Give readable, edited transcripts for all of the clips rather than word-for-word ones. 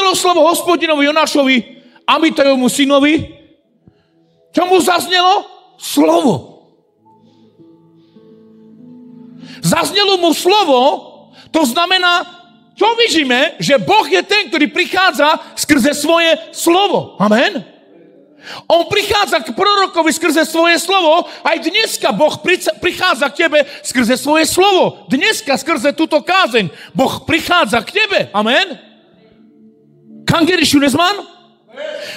zaznelo slovo Hospodinovi Jonášovi, Amitajovmu synovi. Čo mu zaznelo? Slovo. Zaznelo mu slovo, to znamená, čo vidíme, že Boh je ten, ktorý prichádza skrze svoje slovo. Amen. On prichádza k prorokovi skrze svoje slovo, aj dneska Boh prichádza k tebe skrze svoje slovo. Dneska skrze túto kázeň Boh prichádza k tebe. Amen. Kangeri Šunesman?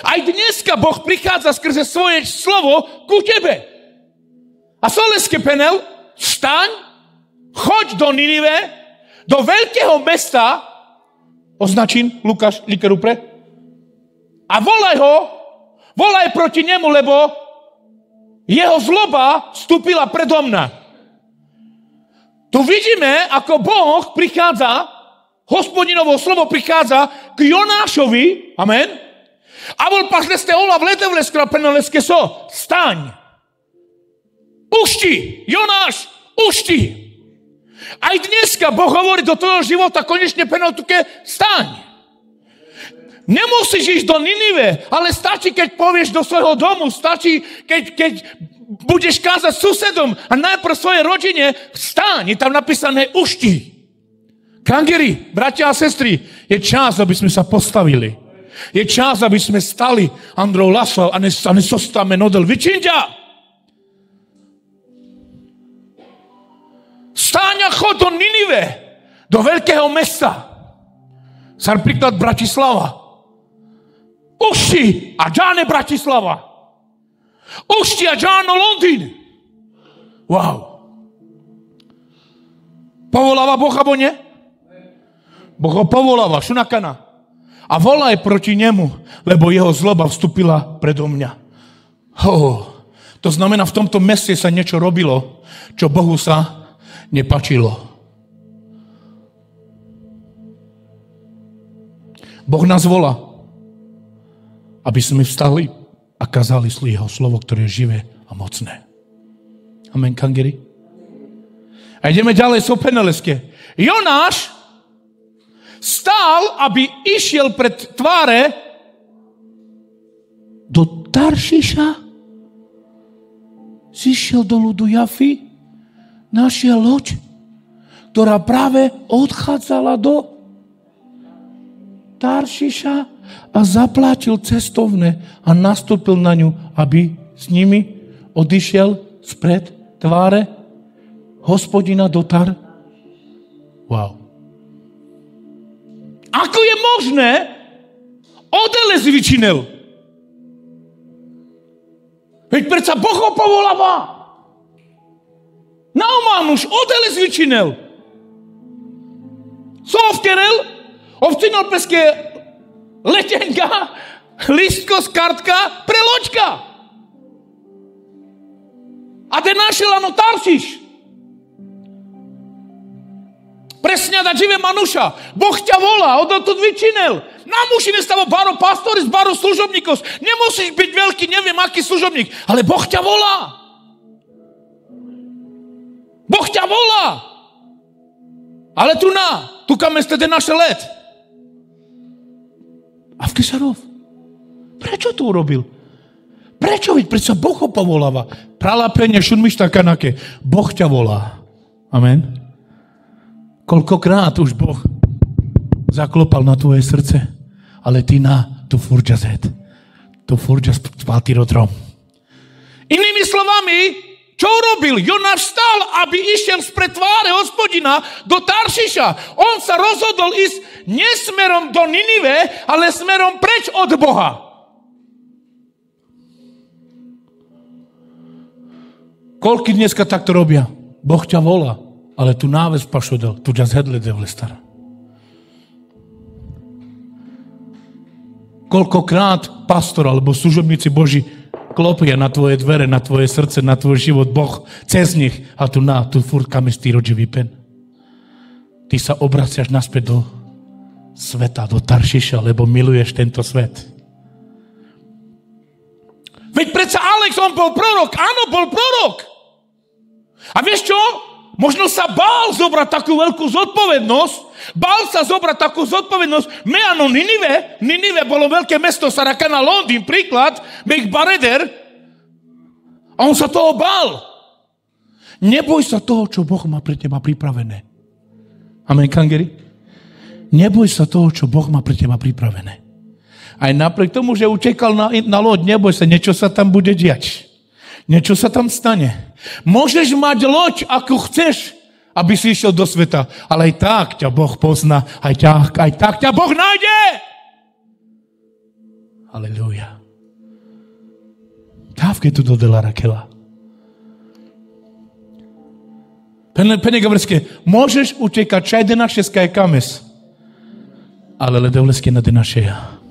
Aj dneska Boh prichádza skrze svoje slovo ku tebe. A Soleske Penel, vstaň, choď do Ninive, do veľkého mesta, označím Lukáš Likeru pre, a volaj proti nemu, lebo jeho zloba vstúpila predo mňa. Tu vidíme, ako Boh prichádza, Hospodinovo slovo prichádza k Jonášovi, amen, a vol pašleste ola vletevle skrapenaleske so, staň. Ušti, Jonáš, ušti. Aj dneska Boh hovorí do tvojho života, konečne penotuke, staň. Nemusíš ísť do Ninive, ale stačí, keď povieš do svojho domu, stačí, keď budeš kázať susedom a najprv svojej rodine, vstaň, je tam napísané ušti. Kangeri, bratia a sestry, je čas, aby sme sa postavili. Je čas, aby sme stali, Androu Laslav, a nesostáme nodel vyčinďa. Stáň a chod do Ninive, do veľkého mesta. Sám príklad Bratislava. Ušti a džáne Bratislava. Ušti a džáno Londýn. Wow. Povoláva Boh, alebo nie? Boh ho povoláva, šunakana. A volaj proti nemu, lebo jeho zloba vstúpila predo mňa. To znamená, v tomto meste sa niečo robilo, čo Bohu sa nepačilo. Boh nás volá, aby sme vstali a kazali jeho slovo, ktoré je živé a mocné. Amen, Kangeri. A ideme ďalej, so Peneleske. Jonáš stál, aby išiel pred tváre do Taršiša. Zišiel do ľudu Jafy, našiel loď, ktorá práve odchádzala do Taršiša a zaplatil cestovné a nastúpil na ňu, aby s nimi odišiel spred tváre Hospodina do Tar. Wow. Ako je možné? Odeles vyčinil. Veď predsa Boh ho povoláva. Naumán už odeles vyčinil. Sovkerel, ovcinol peské letenka, listko z kartka pre loďka. A ten našiel ano Taršiš. Presňa da živé manuša. Boh ťa volá, odtud vyčinil. Namušine stavo baro pastori z baro služobníkov. Nemusíš byť veľký, neviem aký služobník, ale Boh ťa volá. Boh ťa volá. Ale tu kam ste ten naše let. A v Kesarov. Prečo to urobil? Prečo? Veď predsa Boh ho povoláva. Pralapenie šunmišta kanake. Boh ťa volá. Amen. Koľkokrát už Boh zaklopal na tvoje srdce, ale ty tu furča zed. Tu furča spáty rodrom. Inými slovami, čo urobil? Jonáš stal, aby išiel spred tváre Hospodina do Taršiša. On sa rozhodol ísť nesmerom do Ninive, ale smerom preč od Boha. Koľky dneska takto robia? Boh ťa volá, ale tu náves pašodel, tu ťa zhedle devlestar. Koľkokrát pastor alebo služobníci Boží klopia na tvoje dvere, na tvoje srdce, na tvoj život, Boh cez nich, a tu furt kamestí rodživý pen. Ty sa obraciaš naspäť do sveta, do Taršiša, lebo miluješ tento svet. Veď predsa Alex, on bol prorok. Áno, bol prorok. A vieš čo? možno sa bál zobrať takú veľkú zodpovednosť, bál sa zobrať takú zodpovednosť. Meano Ninive bolo veľké mesto, Sarakana, Londýn, príklad, Bech Bareder, a on sa toho bál. Neboj sa toho, čo Boh má pre teba pripravené. Amen, kangeri? Neboj sa toho, čo Boh má pre teba pripravené. Aj napriek tomu, že utekal na loď, neboj sa, niečo sa tam bude diať. Niečo sa tam stane. Môžeš mať loď, ako chceš, aby si išiel do sveta, ale aj tak ťa Boh pozná, aj tak ťa Boh nájde. Halelúja. Dávke tu do dela Rakela. Pene Gavreské, môžeš utekať čaj dena šeska je kames, ale ledevleské na dena šeja.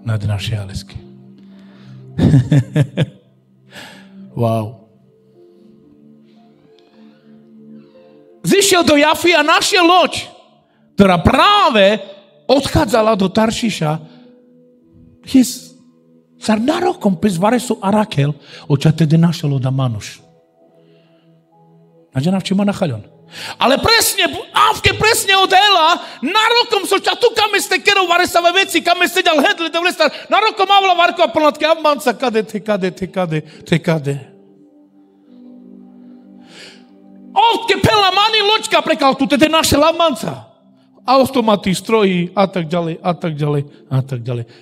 Na dena šeja lesky. Wow. Zišiel do Jafy a našiel loď, ktorá práve odchádzala do Taršiša. Sar narokom pes Varesu a Rakel, očate de našel od Amanuš. Nađena včima nachaľon. Ale presne, Avke presne od Ela, narokom so čatu kame ste kerov Varesave veci, kame sedel hedli, da vlestar, narokom avla Varko a plnatke, avmanca, kade. Ovke pela mani loďka prekal, tu tede naše lavmanca. Automaty, stroji, a tak ďalej.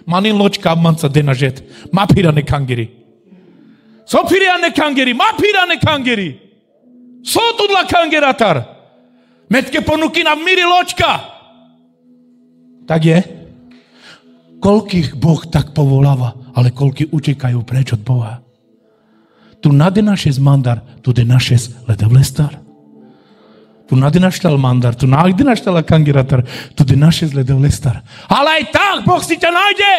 Mani loďka, avmanca, de na žet. Mapirane kangeri. Sopirane kangeri, mapirane kangeri. So tu dla kangeratar. Metke ponuky na miri loďka. Tak je. Koľkých Boh tak povoláva, ale koľký utekajú preč od Boha. Tu nade naše mandar, tu de naše ledevlestar. Tu nade naštal mandar, tu nade naštal kangeratar, tu de naše ledevlestar. Ale aj tak Boh si ťa nájde.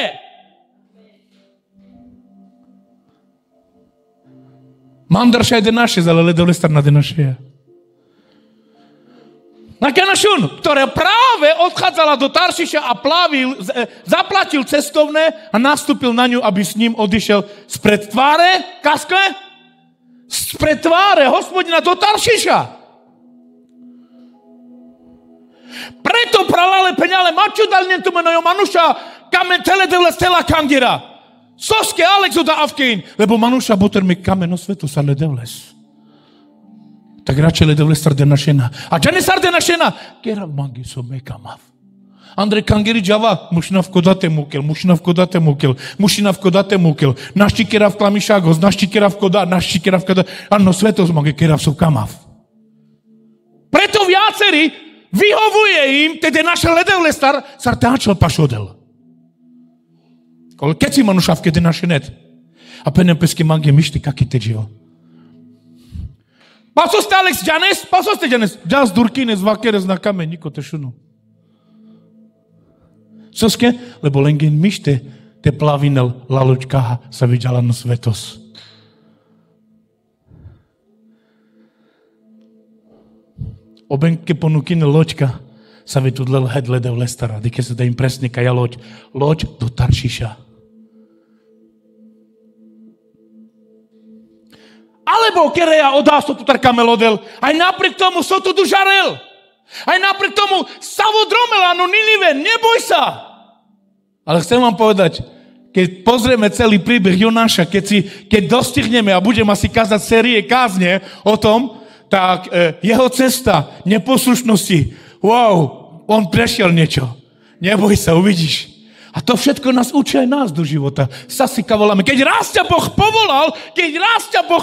Mandar še je naše, ale ledevlestar nade naše. Nakanašun, ktorá práve odchádzala do Taršiša a zaplatil cestovné a nastúpil na ňu, aby s ním odišiel spred tváre, kaskle? Spred tváre Hospodina do Taršiša. Preto pralale peňale maču dal nentu menojo Manuša kamen teledevle stela kangira. Soske Alexo da Avkein, lebo Manuša boter mi kameno svetu sa ledevles. Tak radšej ledevlestar de našena. A džane sar de našena, kera mangi so mekamav. Andrej kangiri džava, mušinavko date mukel. Našti kera v klamišágos, našti kera v koda, ano svetos mangi kera v so kamav. Preto viacerí vyhovuje im, tedy naša ledevlestar sar táčal pašodel. Keď si Manušavke de našenet. A penem pesky mangi mišti, kaký te živo. Pasoste Alex Janes, Jas Durkines vakeres na kamen, niko te šunu. Soske, lebo lengen mište te plavinel laločkaha sa vidjala na svetos. Obenke ponukine loďka sa vidudlel hedle de vlestara, dike sa da im presnika ja loď do Taršiša. Alebo kereja odásto tu tarkamelodel. Aj napriek tomu so tu dužarel. Aj napriek tomu savodromela, no Ninive, neboj sa. Ale chcem vám povedať, keď pozrieme celý príbeh Jonáša, keď dostihneme a budeme asi kázať série kázne o tom, tak jeho cesta neposlušnosti, wow, on prešiel niečo. Neboj sa, uvidíš. A to všetko nás učí aj nás do života. Sasika voláme. Keď raz ťa Boh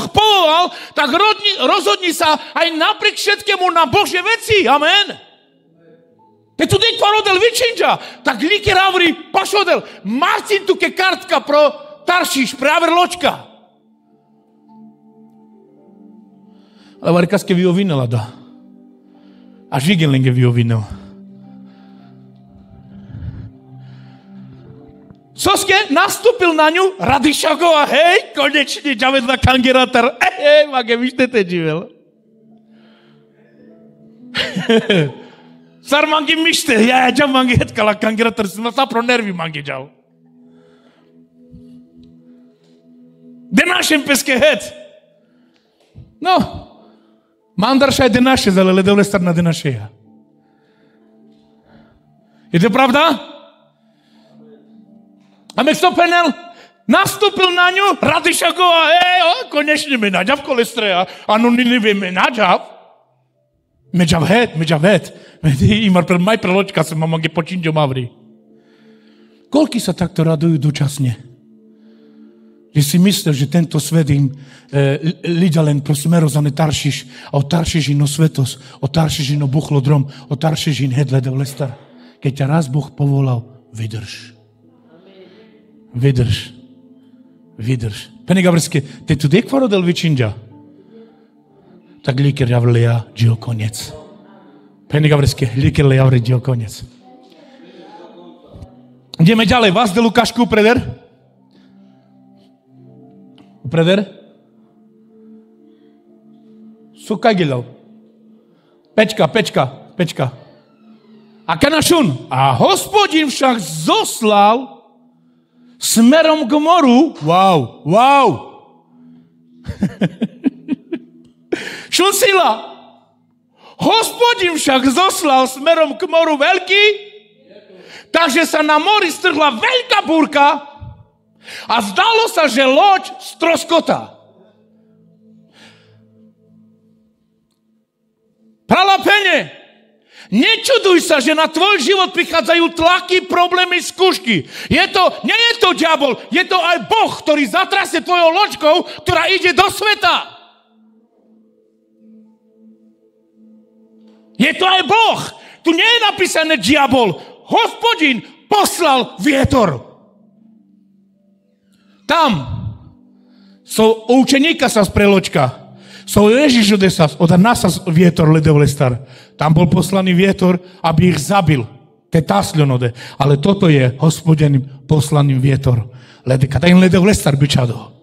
povolal, tak rozhodni sa aj napriek všetkému na Božie veci. Amen. Keď tu niekto rodel vyčinča, tak líky ravri pašodel. Marcin tu ke kartka pro Taršiš, práve loďka. Ale varikaske viovinela da. A žigelinge viovinela. Soske nastúpil na ňu, Radišago a hej, konečne ďavedla kangeratar. Mage, myšte te živel. Sar mangi myšte, ja ďam mangi hetkala kangeratar, sa pro nervy mangi ďal. De našem peske het. No, Mandarša je denaše, ale ledovle star na denašeja. Je to pravda? A Mekstopenel nastúpil na ňu, Radišakova, konečne me naďav kolestreja, ano Ninive me naďav. Međavet. Imar maj preločka sa mám, kde počinťo mavri. Koľky sa takto radujú dočasne? Že si myslel, že tento svet im ľudia len prosmerozane Taršiš a o Taršiš ino svetos, o Taršiš ino buchlo drom, o Taršiš in hedle devlestar. Keď ťa raz Boh povolal, vydrž. Pene Gavrske, te tu dek farodel vyčinďa. Tak líker javleja džio konec. Pene Gavrske, líker le javre džio konec. Ideme ďalej. Vás de Lukášku upreder? Upreder? Sukaj gilov. Pečka. A kanašun. A Hospodin však zoslal smerom k moru. Wow. Šun sila. Hospodin však zoslal smerom k moru veľký, takže sa na mori strhla veľká búrka a zdalo sa, že loď stroskotá. Pralapene, nečuduj sa, že na tvoj život prichádzajú tlaky, problémy, skúšky. Nie je to diabol, je to aj Boh, ktorý zatrasie tvojou loďkou, ktorá ide do sveta. Je to aj Boh. Tu nie je napísané diabol. Hospodin poslal vietor. Tam učeníka sa spreločka. Ježiš od nás vietor ledovlestar. Tam bol poslaný vietor, aby ich zabil. Tetasľonode. Ale toto je Hospodin poslaný vietor. Kada im ledovlestar byčado.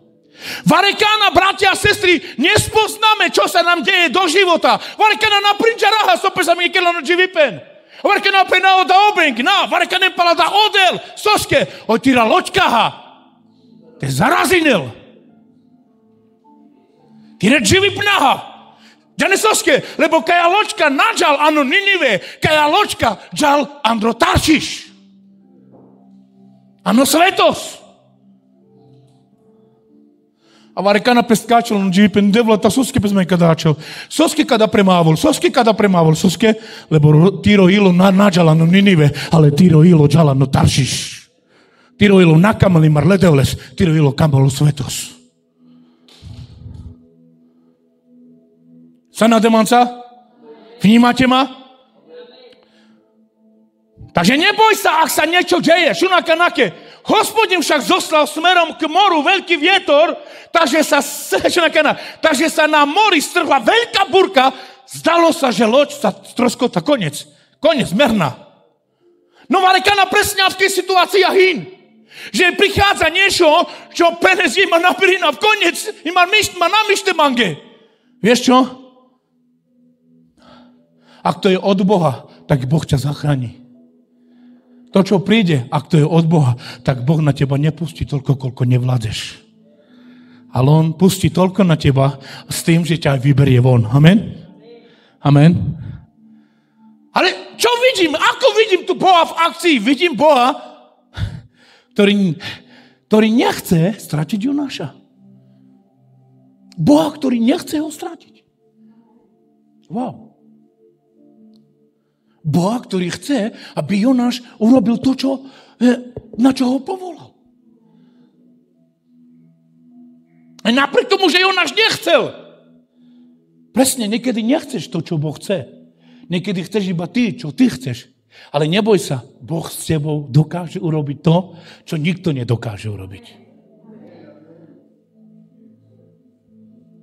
Varekána, bratia a sestry, nespoznáme, čo sa nám deje do života. Varekána na prinčaraha, sope sa mi niekedy na dživipen. Varekána pena oda obenk, varekána pala da odel, soske, otira loďkaha. Te zarazinil. Tire dživipnaha. Džane soske, lebo kaja loďka nađal ano Ninive, kaja loďka džal Andro Taršiš. Ano svetos. A varekana peskáčal, on dživi pen devla, ta soske pes mej kadáčal. Soske kada premávol, soske, lebo Tiro ilo nađala no Ninive, ale Tiro ilo džala no Taršiš. Tiro ilo nakamali mar ledevles, Tiro ilo kamalo svetos. Sa nademanca? Vnímate ma? Takže neboj sa, ak sa niečo deje. Šunakanake. Hospodin však zoslal smerom k moru veľký vietor, takže sa na mori strhla veľká búrka. Zdalo sa, že loď sa stroskota. Konec, merná. No varekana presne v tej situácii hin. Že prichádza niečo, čo penez ima napirina v konec, ima na myšte mange. Vieš čo? Ak to je od Boha, tak Boh ťa zachráni. To, čo príde, ak to je od Boha, tak Boh na teba nepustí toľko, koľko nevládzeš. Ale on pustí toľko na teba s tým, že ťa vyberie von. Amen? Ale čo vidím? Ako vidím tu Boha v akcii? Vidím Boha, ktorý nechce stratiť Jonáša. Boha, ktorý nechce ho stratiť. Wow. Boha, ktorý chce, aby Jonáš urobil to, na čo ho povolal. A napriek tomu, že Jonáš nechcel. Presne, niekedy nechceš to, čo Boh chce. Niekedy chceš iba ty, čo ty chceš. Ale neboj sa, Boh s tebou dokáže urobiť to, čo nikto nedokáže urobiť.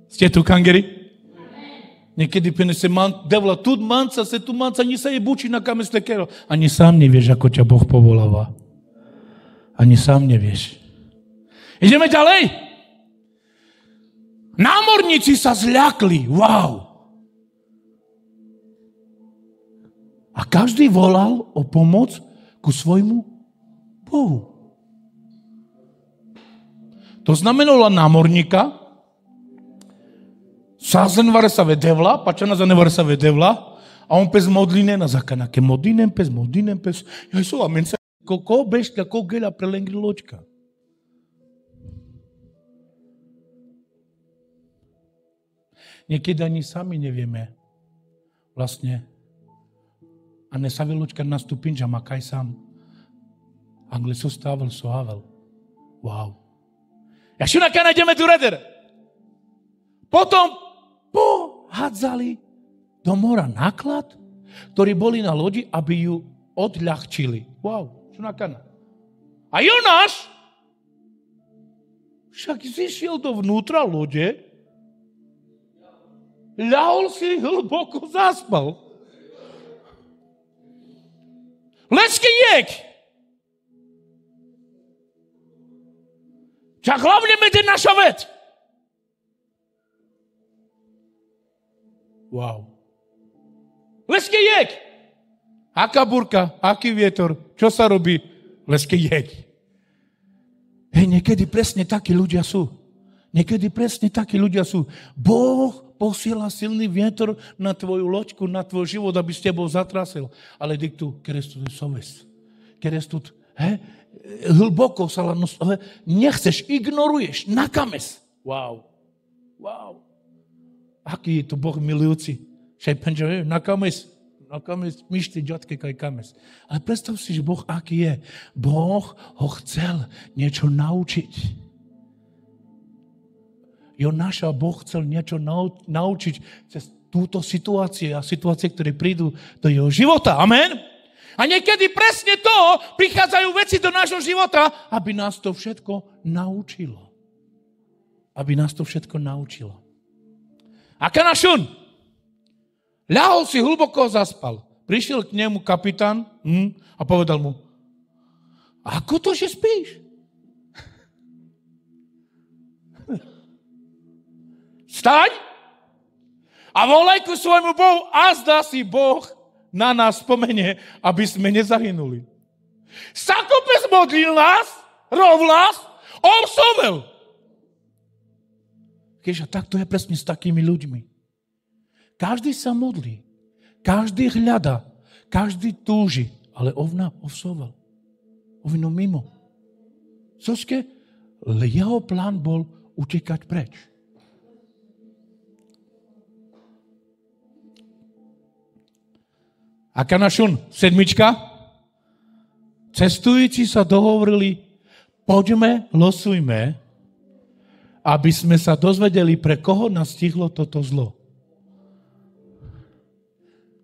Ste tu, kangeri? Niekedy se devla tu manca, ni sa je buči na kame stekero. Ani sám nevieš, ako ťa Boh povoláva. Ani sám nevieš. Ideme ďalej. Námorníci sa zľakli. Wow. A každý volal o pomoc ku svojmu Bohu. To znamenalo námorníka Sázanvare sa vedevla, pačana zanevare sa vedevla, a on pes modline na zakana, ke modinem pes. Ja sú, a mensa, ko bežka, ko gela prelengri loďka. Niekedy ani sami nevieme vlastne. A ne sa veločka nastúpim, že makaj sám. Angle so stával, so havel. Wow. Ja šunaka najdeme tu reder. Potom pohádzali do mora náklad, ktorí boli na lodi, aby ju odľahčili. Wow, šunakana. A Jonáš však zišiel dovnútra lode, ľahol si, hlboko zaspal. Lečky jek. Čak hlavne mede naša vec. Wow. Lečky jek. Aká burka, aký vietor, čo sa robí? Lečky jek. Hej, niekedy presne takí ľudia sú. Boh posiela silný vietor na tvoju loďku, na tvoj život, aby s tebou zatrasil. Ale diktu, keres tu soves. Keres tu, hlboko sa nechceš, ignoruješ, nakames. Wow. Aký je to Boh milujúci. Všaj penže, nakames, myšty, ďatke, kaj kames. Ale predstav si, že Boh aký je. Boh ho chcel niečo naučiť. Jonáša Boh chcel niečo naučiť cez túto situáciu a situácie, ktoré prídu do jeho života. Amen? A niekedy presne to prichádzajú veci do nášho života, aby nás to všetko naučilo. A Kanašun ľahol si hlboko zaspal. Prišiel k nemu kapitán a povedal mu, ako to, že spíš? Staň a volaj ku svojmu Bohu, a zdá si Boh na nás spomenie, aby sme nezahynuli. Sakopes modlil nás, rovlas, obsovel. Keďže takto je presne s takými ľuďmi. Každý sa modlí, každý hľada, každý túži, ale ovna ovsoval. Ovino mimo. Cožke, jeho plán bol utekať preč. A Kanašun, 7. Cestujúci sa dohovorili, poďme, losujme, aby sme sa dozvedeli, pre koho nás stihlo toto zlo.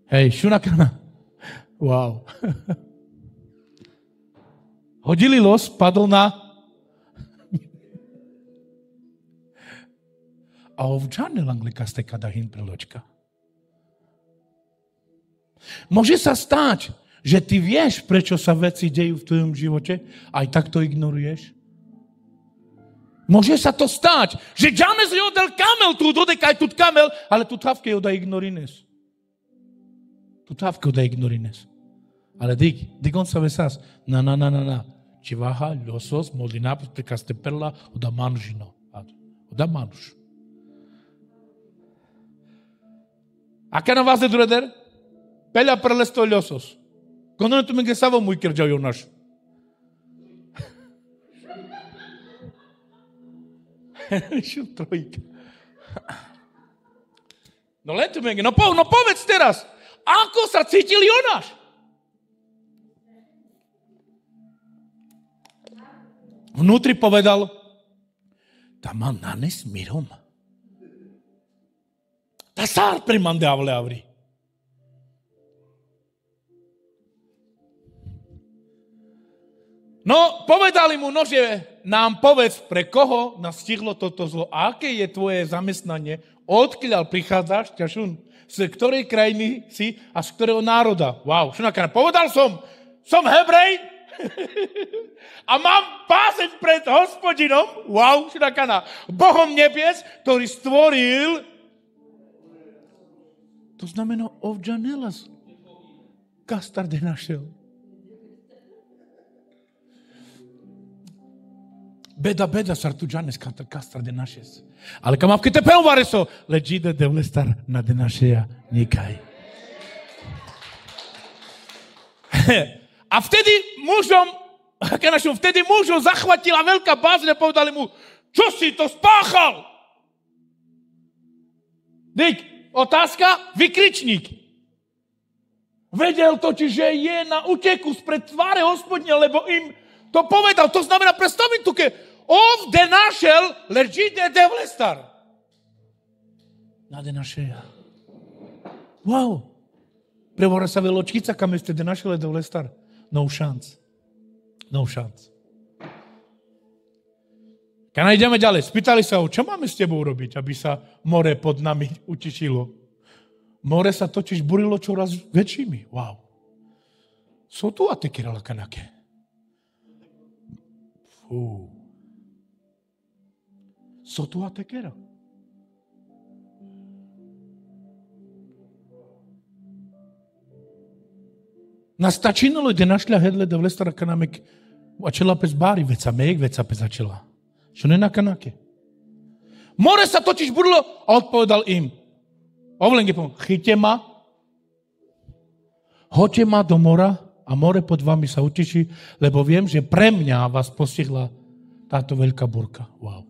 Hej, šunakana. Wow. Hodili los, padol na... A ovčane langlika ste kadahin preločka. Môže sa stať, že ty vieš, prečo sa veci dejú v tvojom živote, aj tak to ignoruješ. Môže sa to stať, že James jodel kamel, tu dodekaj tu kamel, ale tu tavke joda ignorines. Ale dig on sa vesás. Na. Čivaha, ľosos, modlina, prekaste perla, oda manžino. Oda manž. Aká na vás je dreder? Pelea prelesto ľosos. Kono tu mi gesavo môj kerďa Jonáš. Trojka. No len tu mi no povedz teraz, ako sa cítil Jonáš? Vnútri povedal, tam mal nanes mirom. Ta sár primande avle avri. No, povedali mu, že nám povedz, pre koho nás stihlo toto zlo. A aké je tvoje zamestnanie? Odkiaľ prichádzaš, ťažun? Z ktorej krajiny si a z ktorého národa? Wow, šunakana, povedal som Hebrej a mám páseť pred Hospodinom. Wow, šunakana, Bohom nebies, ktorý stvoril. To znamená ovďanelas. Kastarde našiel. beda, sartugiane scanta castra de nașes. Ale cam câte pe un vareso, legide de vlestar na de nașeja nikaj. A vtedy mužom zachvatila veľká bázne, povedali mu, čo si to spáchal? Dík, otázka, vykričník. Vedel totiž, že je na uteku spred tváre Hospodine, lebo im to povedal. To znamená, predstavím tu, keď ovde našel legide de vlestar. Na de našeja. Wow. Prevora sa veločkica, kam ste de našel de vlestar. No chance. Keď ideme ďalej, spýtali sa ho, čo máme s tebou robiť, aby sa more pod nami utišilo. More sa totiž burilo čoraz väčšími. Wow. Sú tu a te kirala kanake. Fú. Sú tu a te kera. Nastačinilo de našľa hedle de vlestara kanamek acela pe zbari, veța meg, veța pe acela. Și nu e na kanake. More sa totiž burilo a odpovedal im. Ovlengi povedal, chyťte ma, hoďte ma do mora a more pod vami sa utiší, lebo viem, že pre mňa vás postihla táto veľká burka. Wow.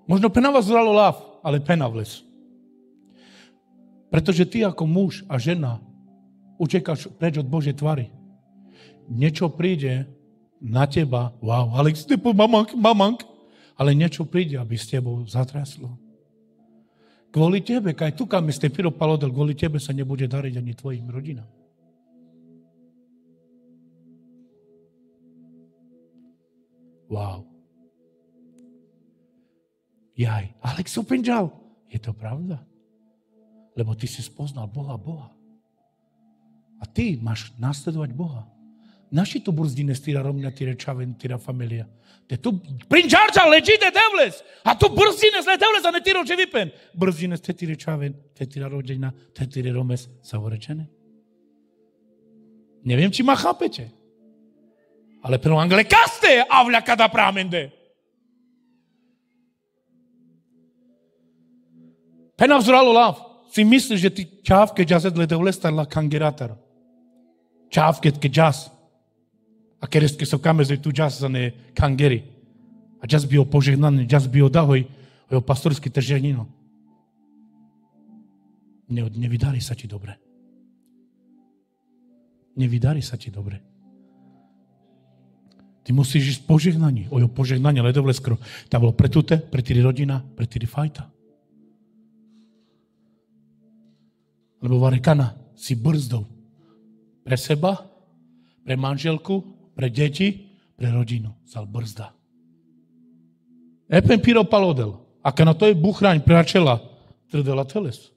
Možno pena vás zralo láv, ale pena v les. Pretože ty ako muž a žena utekáš preč od Božej tvary. Niečo príde na teba, wow, Alex, ty po mamank, ale niečo príde, aby s tebou zatraslo. Kvôli tebe, kaj tu kam ste Piro Palodel, kvôli tebe sa nebude dariť ani tvojim rodinám. Wow. Jaj, Alex Opinžal, je to pravda? Lebo ty si spoznal Boha. A ty máš nasledovať Boha. Naši tu brzdine stira romňa, tira čaven, tira familia. Te tu prinžarča legide devles. A tu brzdine zle devles, a ne tiro čevipen. Brzdine ste tira čaven, te tira rodina, te tira romes. Savorečene? Neviem, či ma chápete. Ale pero anglekaste avľa kada prámende. Pena vzralo láv. Si myslíš, že ty čávke džazedle de vlestar la kangeratar. Čávke ke džaz. A kerestke so kamezoj tu džaz za ne kangeri. A džaz bio požehnaný, džaz bio dahoj, jeho pastorský trženino. Nevydarí sa ti dobre. Nevydarí sa ti dobre. Ty musíš ísť požehnaní. Ojo požehnanie ledovleskro. Tam bolo pre tute, pre tyri rodina, pre tyri fajta. Lebo varekana si brzdou pre seba, pre manželku, pre deti, pre rodinu. Zal brzda. Epen Piro Palodel. A kad na toj buhranj preačela, trdela teles.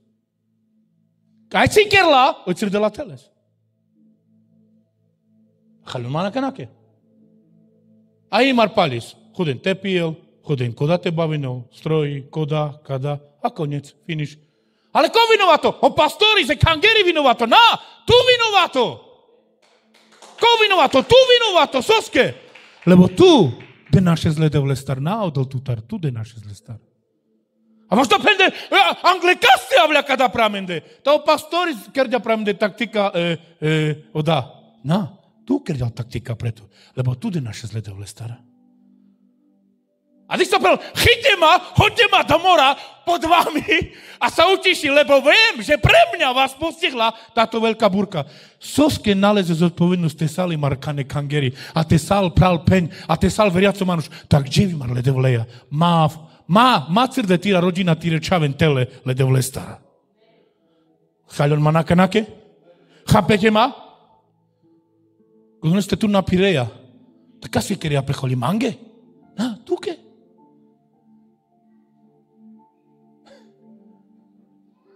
Kaj cinkerla, oj trdela teles. Halumana kanake. A imar palis. Chuden tepijel, chuden koda te bavinov, stroji, koda, kada, a konec, finish. Ale ko vinovato? O pastori, se kangeri vinovato. Na, tu vinovato. Ko vinovato? Tu vinovato, soske. Lebo tu de naše zle de vlestar. Na, odol tutar, tu de naše zle star. A možda pende, anglikaste avľa kada pramende. To pastori kerďa pramende taktika, oda. Na, tu kerďa taktika preto. Lebo tu de naše zle de vlestar. A ty sa povedal, chyťte ma, hoďte ma do mora pod vami a sa utiši, lebo viem, že pre mňa vás postihla táto veľká burka. Soske naleze zodpovednosť te sali markane kangeri a te sal pral peň a te sal veriaco manuš. Tak dževi mar ledevleja. Má crde tira rodina tire čaven tele ledevle stara. Chaľon ma nakanake? Chápete ma? Keď ste tu na Pireja, tak asi keria precholi mange? Na, tuke.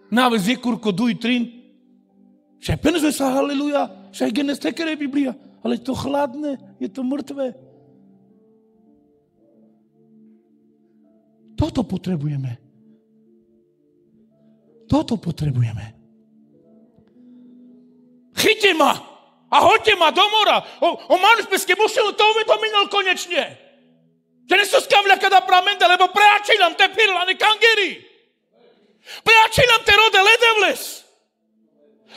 Nave zekurko duj trin. Však penezve sa, haleluja. Však genes tekere Biblia. Ale je to chladné, je to mŕtve. Toto potrebujeme. Toto potrebujeme. Chyťte ma! A hoďte ma do mora. O manuspeske musel to uvedominul konečne. Že ne su skavlja kada pramende, lebo preačilam te pirlane kangeri. Preačilam te rode ledevles.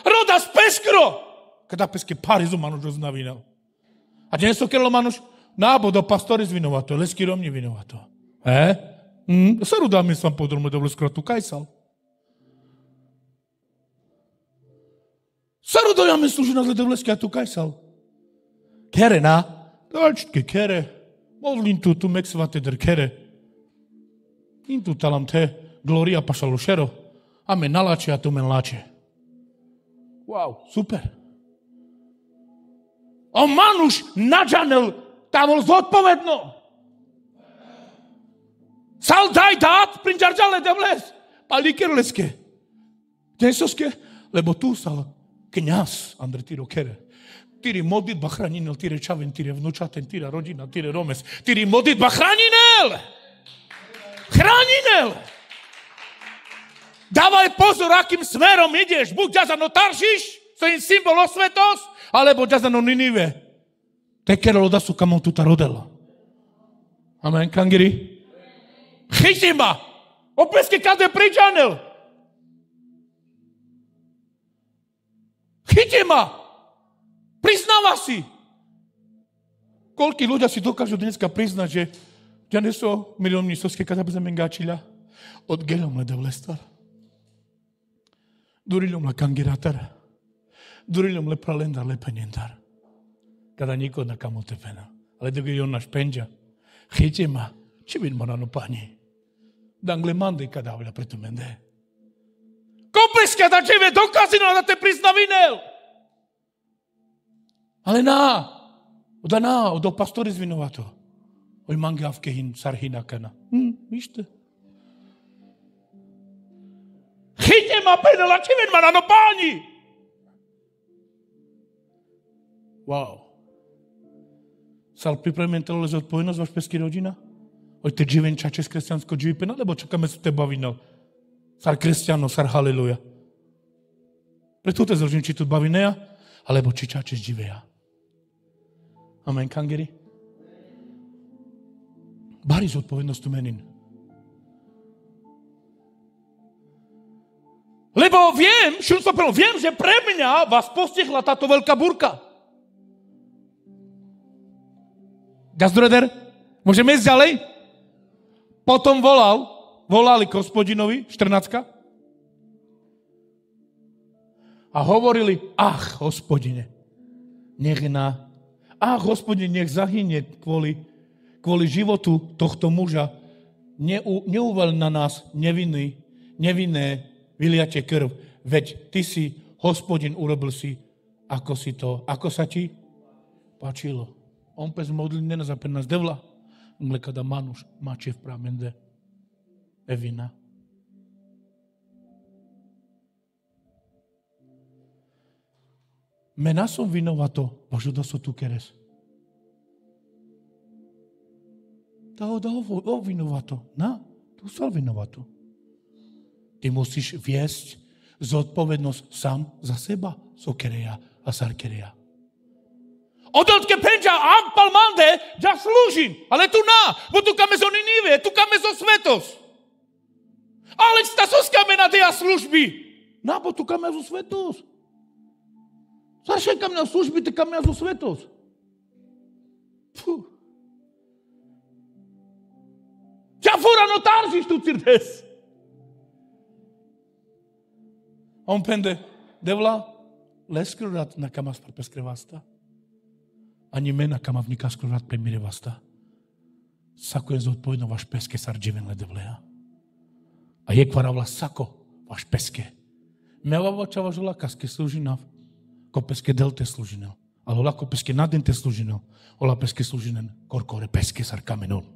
Roda z peskro. Kada peske parizu manuš roznavinal. A dnes su kerlo manuš nábodo pastori zvinovato, lesky romni vinovato. Sa rudá mi sam podrume do bleskro tu kajsal. Sarudo ja me služi na zledovleski, a tu kajsal. Kere na, dalčitke kere, modlin tu meksvate der kere. Intu talam te, gloria pašalo šero, a me nalače, a tu men lače. Wow, super. A manuš nađanel, tamo zodpovedno. Sal daj dát, prinčarčale devles, pa likerleske. Desoske, lebo tu sal kňaz, Andrej Tiro Kere. Tiri modlitba chraninel, tire čaven, tire vnúčaten, tire rodina, tire romes. Tiri modlitba chraninel! Chraninel! Dávaj pozor, akým smerom ideš. Buď ťa za notaršiš, to je symbol osvetos, alebo ťa za no Ninive. Te kerelo da su kamon tuta rodela. Amen, kangiri. Chytí ma! Opeske kade pričanel. Chytí ma! Priznáva si! Koľký ľudia si dokážu dneska priznať, že ja neso miliónní soske, kada by zamengáčila od gelom lede vlestar. Durilom la kangiratar. Durilom le pralendar le penjendar. Kada niko na kamo te pena. Ale dok je on naš penđa. Chytí ma. Či vid morano pani. Dangle mande kada avlja preto mende. Kopeska da tebe dokazino da te priznavinel. Ale od pastori zvinovato. Oj mangavke hin sarhinakana. Vište. Chytě ma penela, či ven ma na páni. Wow. Sal pripravíme telo zodpovednosť vaš pesky rodina? Oj te dživenča čes kresťansko dživipena, lebo čakáme su te bavinel. Sar kresťano, sar haleluja. Preto te zložím, či tu bavineja, alebo či čačeš dživeja. Amen, kangeri. Bari zodpovednosť tu menin. Lebo viem, že pre mňa vás postihla táto veľká burka. Gazdreder, môžeme ísť ďalej? Potom volali k Hospodinovi, 14. A hovorili, Hospodine, Hospodine, nech zahynie kvôli životu tohto muža. Neuval na nás nevinné vyliatie krv. Veď ty si, Hospodin, urobil si, ako sa ti páčilo. On pes modlí za nás devla. Kada manuš mače v pramende. Evina. Mena som vinovato, Božo da so tu keres. Da vinovato. Tu sal vinovato. Ty musíš viesť zodpovednosť sám za seba, sokereja a sarkereja. Odotke penča ampal mande, ja slúžim, ale tu bo tu kame zo Ninive, tu kame zo svetos. Ale sta soskame na deja služby. Bo tu kame zo svetos. Zašaj kam na služby, te kam na zo svetos. Ja fora notarziš tu cirdes. On pende, devla, leskrurat na kamas par peskrevasta. Ani mena kama vnika skrurat premirevasta. Sako je zodpovedno vaš peske sarđiven ledevleja. A je kvaravla sako vaš peske. Meva vačava žula kaske služinav. Ko peske delte služinel. Ale ola ko peske nadente služinel. Ola peske služinen. Korkore peske sar kamenon.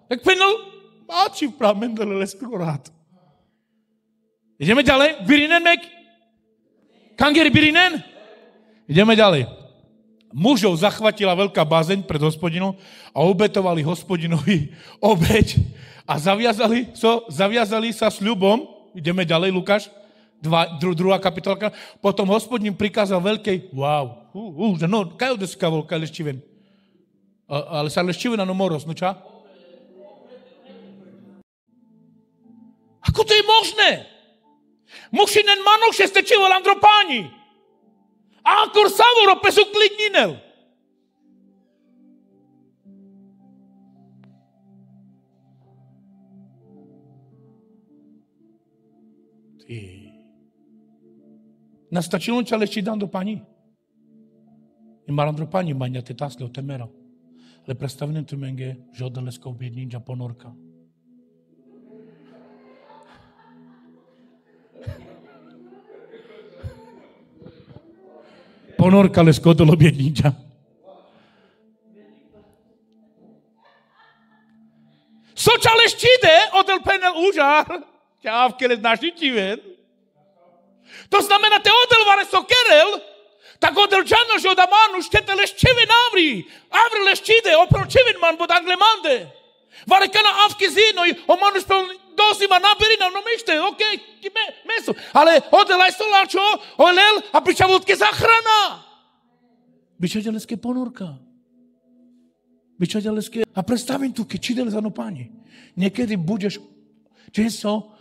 Tak penal máči v pramendele leskrurat. Ideme ďalej. Birinen mek. Kangeri Birinen? Ideme ďalej. Mužov zachvatila veľká bázeň pred Hospodinom a obetovali Hospodinovi obeť a zaviazali sa sľubom, ideme ďalej, Lukáš, 2. kapitolka. Potom Hospodin prikázal veľkej, kaj odeska volka leščiven. Ale sa leščivena no moros, no ča? Ako to je možné? Mušinen manoše stečival andropáni. A akor savoro pesu klidninel. Nastačilo ća leći dan do pani. I maram do pani manja te tasle o temera. Le predstavljam tu menge žodeleska objedninja ponorka. Ponorka le skodolo objedninja. Soča leščide odel penel užar. Čávke le znaši čiven. To znamená, te odelvare so kerel, tak odel džanoš od amanu, štete leščeve navri. Avri leščide, opro čivin man bod anglemande. Vare kana avki zinoj, o manuš pel dosima naberina, no mište, okej, meso. Ale odel aj stolačo, olel, a pričavutke zachrana. Bičaďaleské ponorka. Bičaďaleské. A predstavím tu, keď čidel za no páni. Niekedy budeš, često,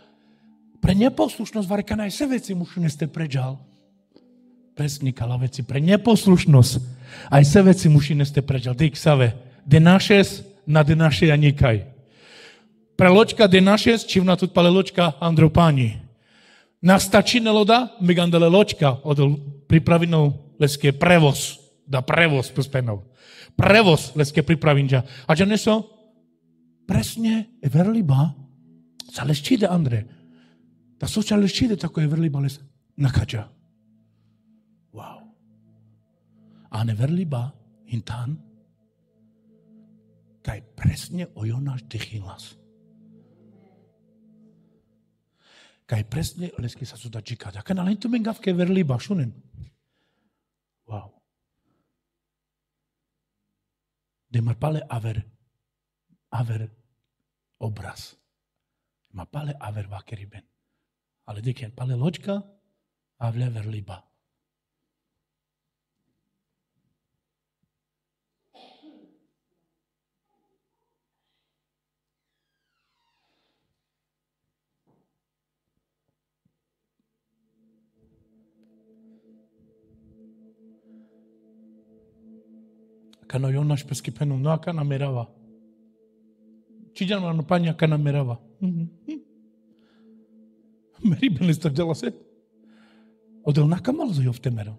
pre neposlušnosť varekana aj se veci mušu neste pređal. Presne, kala veci. Pre neposlušnosť aj se veci muši neste pređal. Dik save. Denašes na denaše janikaj. Pre ločka denašes, čivna tut pale ločka andropáni. Nastačine loda, migandele ločka od pripravinou leské prevoz. Da prevoz pospenov. Prevoz leské pripravinča. A že neso? Presne, verliba. Sa leščide, Andre. Ta soča leščide, tako je verliba les nakača. Wow. A ne verliba hintan, kaj presne o Jonáš dechinlas. Kaj presne lesky sa suda čikať. A kana len tu mengavke verliba, šunen. Wow. Demar pale aver obraz. Ma pale aver vakeriben. Ale diken pale loďka a vle verliba. Kano Jonáš pesky penu, no a kana merava. Čiďan ma no pani a kana merava. Meri byli to děla se. Odel nakamal zo jo v temero.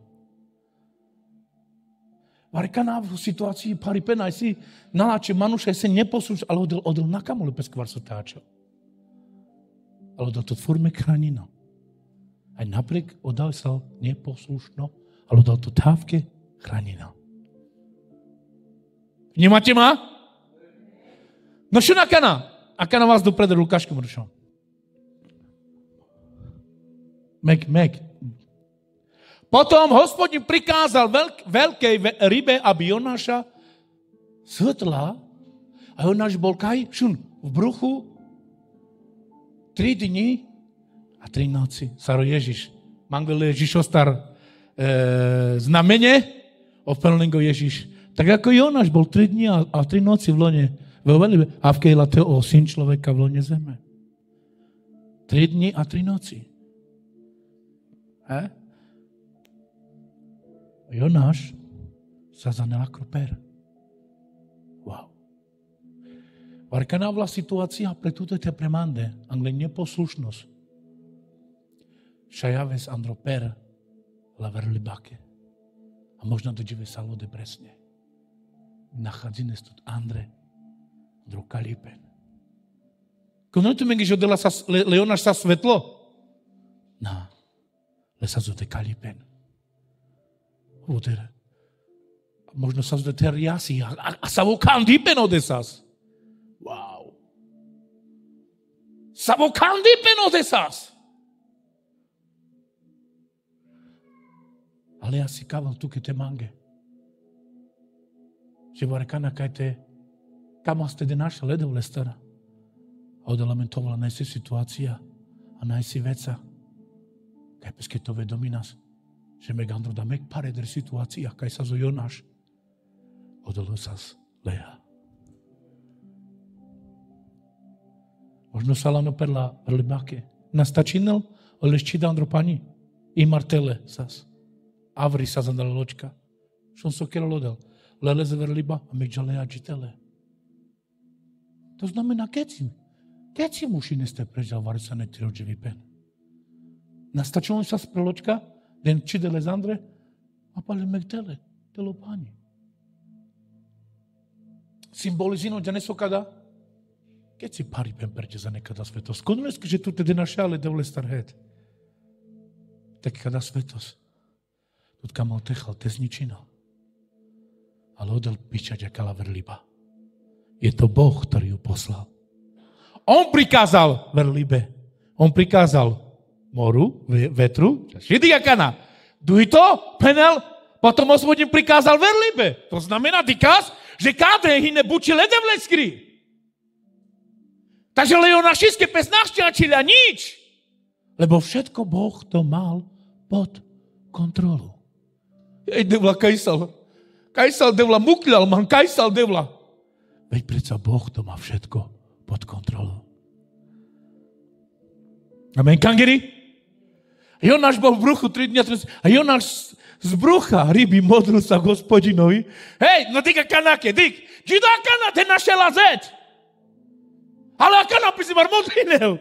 Varkana v situaci pari pena si naláče manuša se neposluš, ale odel nakamal pes kvar so táčo. Ale odel to tvorme kranina. Aj napriek odal sa neposlušno, ale odal to távke kranina. Vnímate ma? No čo na kana? A kana vás doprede Lukáškom rušom. Mek. Potom Hospodin prikázal veľkej rybe, aby Jonáša svetla a Jonáš bol kaj? V bruchu 3 dni a 3 noci. Saro Ježiš. Mangel Ježiš ostar znamene, opelný go Ježiš. Tak ako Jonáš bol 3 dni a 3 noci v lone, a v kejla teo syn človeka v lone zeme. 3 dni a 3 noci. Jonáš sa zanel ako per. Wow. Varka navla situácia pre túto te premande, angle neposlušnosť. Šajaves andro per la verli bake. A možno dođive sa lode presne. Nachadzine stud Andre, andro kalipen. Kono tu mengi žodela sa Leonáš sa svetlo? Na. Lesa zote kalipen. Udere. Možno sa zote teriasi. A sa vo kandipen odesas. Wow. Sa vo kandipen odesas. Ale ja si kaval tu, keď te mange. Že varekana kaj te kama ste de naša ledov lestara. A odalamentovala najsi situácia. A a najsi veța că pesche to vedominas, že meg andro da meg pare der situația ca sa zo Jonáš odolosas Lea. Možno salano perla libake. Nastačinel olešči da andro pani i martele sas. Avri sa zandala ločka. Šon so kero lodel. Lele zver liba a meg žalea agitele. To znamená keci muši neste prežalvari sa netirođevi pen. Nastačilo sa spreločka, den či de lezandre, a pale megtele, telo pani. Simbolizino da neso kada, keci pari pen perče za nekada svetos. Konuleski, že tu te denašale devle starhet. Tak kada svetos, tut kamal techal, te zničinal. Ale odel pičať akala verliba. Je to Boh, ktorý ju poslal. On prikázal verlibe. On prikázal moru, vetru, šidiakana. Duj to, penel, potom Hospodin prikázal verlibe. To znamená dikaz, že kádre hine buči ledem leskri. Takže lejonašiske pes našťačila nič. Lebo všetko Boh to mal pod kontrolu. Ej, devla kajsal. Kajsal devla mukľal, man kajsal devla. Veď predsa Boh to má všetko pod kontrolou. Amen, kangeri? Jonáš bol v bruchu 3 dňa a Jonáš z brucha ryby modlil sa Hospodinovi. Hej, no diga kanake, dig. Gida kana te našela zeď. Ale a kana si mar modlinel.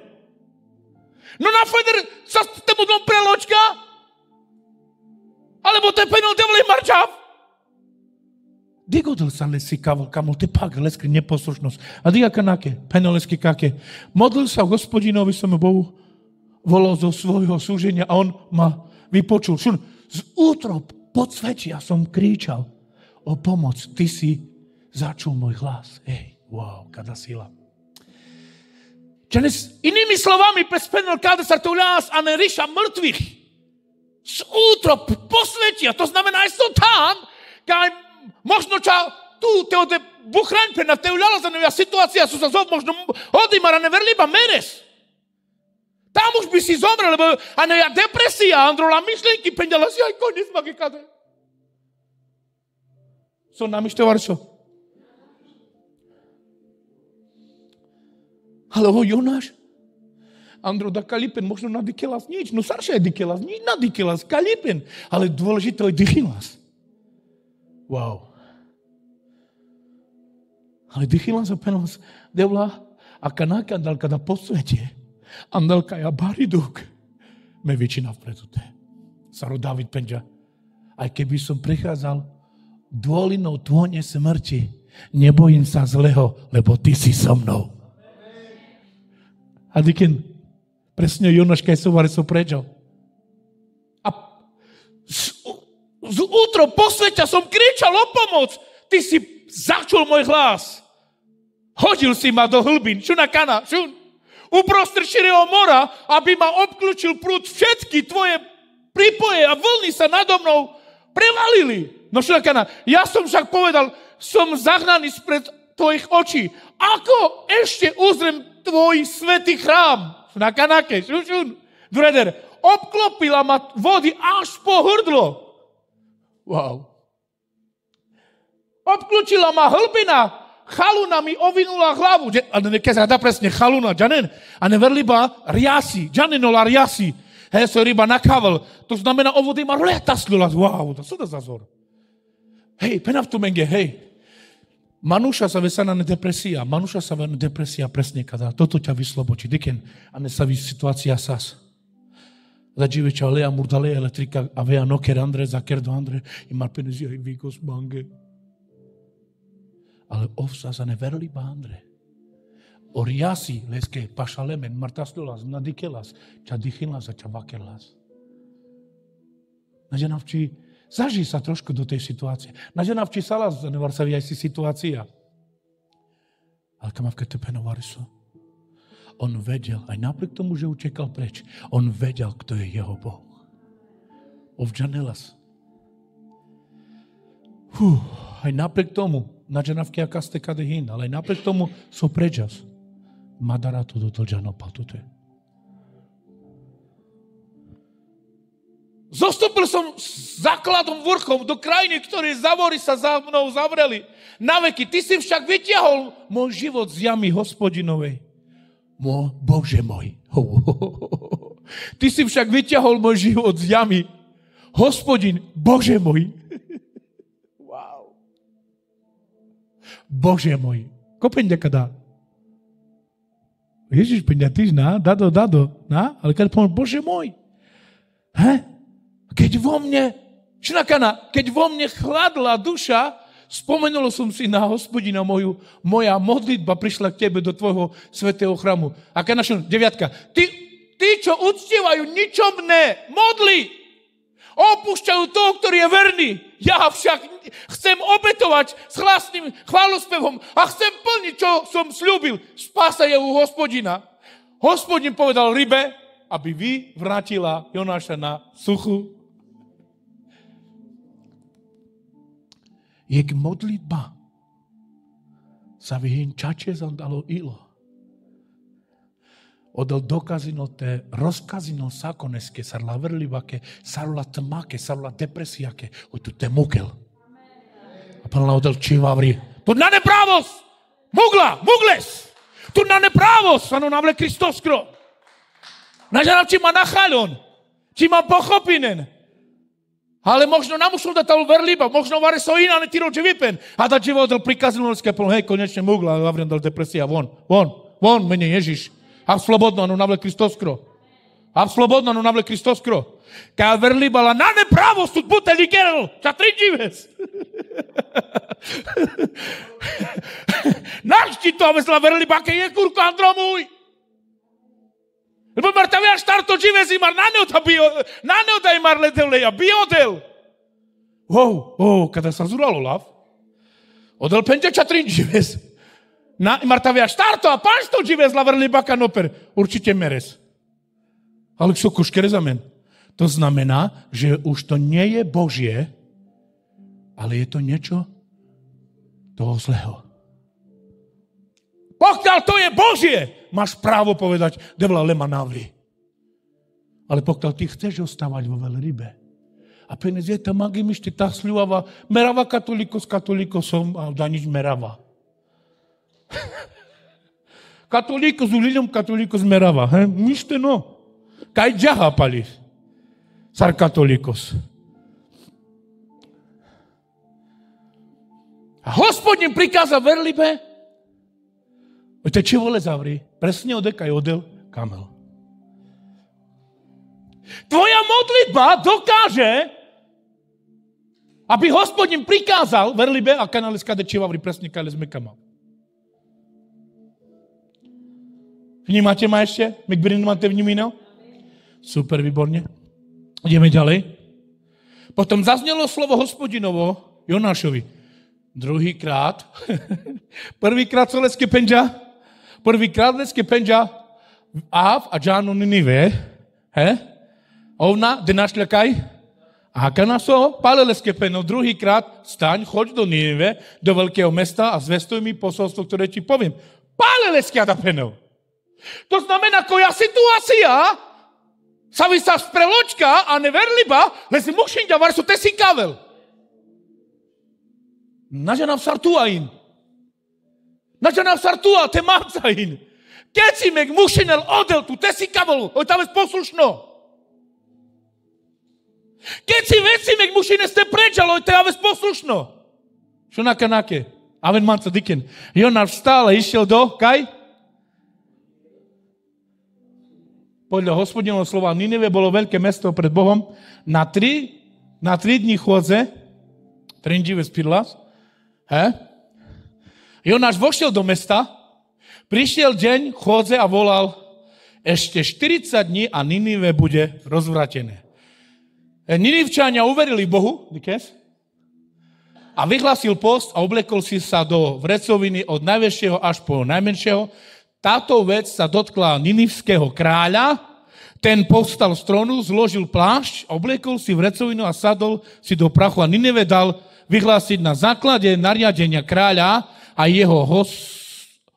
No na feder sa temu dom preločka? Alebo te penel devli marčav? Digodil sa lesi kamol, te pak leskri neposlušnosť. A diga kanake, penelesky kake. Modlil sa Hospodinovi svojmu Bohu, volal zo svojho súženia a on ma vypočul. Šun, z útrop podsvečia som kričal o pomoc. Ty si začul môj hlas. Hej, wow, kada sila. Čenes, inými slovami, pes penel kada sa to ľas a ne ríša mŕtvych. Z útrop posvetia, to znamená, aj som tam, kaj možno ča tu te ode buhraňpe na te uľala za nevia situácia sú sa zov, možno odimara neverliba meres. Tam už by si zomrel, lebo a nevia depresia, androla myšlenky, pendala si aj koniec magi kade. Som namištovar čo? Ale ho Jonáš, Andro da kalipen, možno nadikelas nič, no sarša je dikelas, nič nadikelas, kalipen, ale dôležité je dychilas. Wow. Ale dychilas a penas devla a kanáka andal kada posvetie, andal kaja bariduk, me väčšina vpredute. Saro David penďa, aj keby som prechádzal dôlinou tvone smrti, nebojím sa zlého, lebo ty si so mnou. A diken, presne Jonáš kaj sovare so prečal. A z útro posvetia som kričal o pomoc. Ty si začul môj hlas. Hodil si ma do hlbín. Šuna kana, šun. Uprostred širého mora, aby ma obklúčil prúd. Všetky tvoje prípoje a vlny sa nado mnou prevalili. No šuna kana, ja som však povedal, som zahnaný spred tvojich očí. Ako ešte uzriem tvoj svätý chrám? Šuna kanake, šun. Dreder, obklopila ma vody až po hrdlo. Wow. Obklúčila ma hlbina, chaluna mi ovinula hlavu. A keď sa dá presne chaluna, džanen, a neverliba riasi, džanenola riasi. Hej, so ryba nakával. To znamená, o vody ma letasnula. Wow, to sú to za zor. Hej, penav tu menge, hej. Manúša sa vesana na depresia. Manúša sa vesana depresia presne kada. Toto ťa vyslobočí. Diken, a ne sa situácia sas. Zađiveća Lea Murdale elektrika avea noker Andre zakerdo Andre i marpenezia i vikos bange. Ale ovsa za neverliba Andre. Oriasi leske pašalemen martaslulas nadikelas ča dichilas a ča vakelas. Nađenavči zaži sa trošku do tej situácie. Nađenavči salas za nevarsavia si situácia. Ale kamavke te penovariso. On vedel, aj napriek tomu, že utekal preč, on vedel, kto je jeho Boh. Ovdžanelas. Aj napriek tomu, nađenavke aká ste kade hin, ale aj napriek tomu so prečas. Madara to do toľžano patute. Zostúpil som s základom vrchom do krajiny, ktoré zavory sa za mnou zavreli. Na veky. Ty si však vytiahol môj život z jamy Hospodinovej. Bože môj. Ty si však vytiahol môj život z jamy. Hospodin, Bože môj. Wow. Bože môj. Ko penďaka dá? Ježiš penďa, tyž na? Dado. Na? Ale keď poviem, Bože môj. Keď vo mne chladla duša, spomenul som si na Hospodina moja modlitba prišla k tebe do tvojho svätého chrámu. A keď našom 9. Tí, čo uctievajú ničomné modly, opúšťajú toho, ktorý je verný. Ja však chcem obetovať s hlasným chválospevom a chcem plniť, čo som sľúbil. Spása je u Hospodina. Hospodin povedal rybe, aby vrátila Jonáša na suchu. Jak modlitba sa vyhinčače zandalo ilo. Odol dokazino te rozkazino sakoneske, sarla vrlivake, sarla tmake, sarla depresijake, oj tu te mukel. A pan odol čivavri. Tu na nepravos! Mugles! Tu na nepravos! Ano navle Kristoskro. Nažanav či ma nachalon, či ma pochopinen. Ale možno namušol da tal verliba, možno vare so iná netiro že vypen. A da život dal prikazilnoľské plno, hej, konečne mugla, Lavrian dal depresia, von, mene Ježiš. A slobodno, ano navle Kristoskro. Kaj verliba la na nepravo stud buteli gerl, ča trinđives. Naš ti to vesla verliba, ke je kurko andromuj. Lebo Martavia štarto živé zimar, na neodaj mar ledevleja, biodel. Kada sa zuralo lav, odel penťa čatrin živé. Martavia štarto a pánšto živé zlaverli baka noper. Určite meres. Ale čo kuškere za men? To znamená, že už to nie je Božie, ale je to niečo toho zlého. Pokiaľ to je Božie, máš právo povedať, devla lema navli. Ale pokiaľ ty chceš ostávať vo veľrybe, a penez je tam magimišti tá sľuvava, merava katolikosom a da nič merava. Katolíkos u ľuďom katolíkos merava. Nište no. Kaj džaha pali. Sar katolíkos. A Hospodin prikáza verlibe, te či vole zavri, presne odekaj odel kamel. Tvoja modlitba dokáže, aby Hospodin prikázal verlibe a kanaliska de či vavri presne kajle sme kamal. Vnímate ma ešte? Máte vnímino? Super, výborne. Ideme ďalej. Potom zaznelo slovo Hospodinovo Jonášovi. Druhýkrát. Prvýkrát co leske penža. Prvýkrát leske penža Av a Džánu Ninive. Ovna, de našľakaj. A kanaso, pále leske penov. Druhýkrát staň, choď do Ninive, do veľkého mesta a zvestuj mi posolstvo, ktoré ti poviem. Pále leske da penov. To znamená, koja situácia sa vysá spreločka a neverliba, lesi mušinďa varsu te si kavel. Nažanav sartuain. Nažanav sartua te marcain. Keď si mek mušinel odel tu te si kavel, oj tam je poslušno. Keď si veci mek mušine ste prečal, oj te je poslušno. Čo nakanake? Aven manca diken. Jonáš vstal a išiel do, kaj? Podľa Hospodinovho slova Ninive bolo veľké mesto pred Bohom. Na 3 dní chôdze, trinžive spirlas, Jonáš vošiel do mesta, prišiel deň chôdze a volal, ešte 40 dní a Ninive bude rozvratené. Ninivčania uverili Bohu, a vyhlásil post a oblekol si sa do vrecoviny od najväčšieho až po najmenšieho. Táto vec sa dotkla ninivského kráľa, ten povstal z trónu, zložil plášť, obliekol si vrecovinu a sadol si do prachu a Ninive dal vyhlásiť na základe nariadenia kráľa a jeho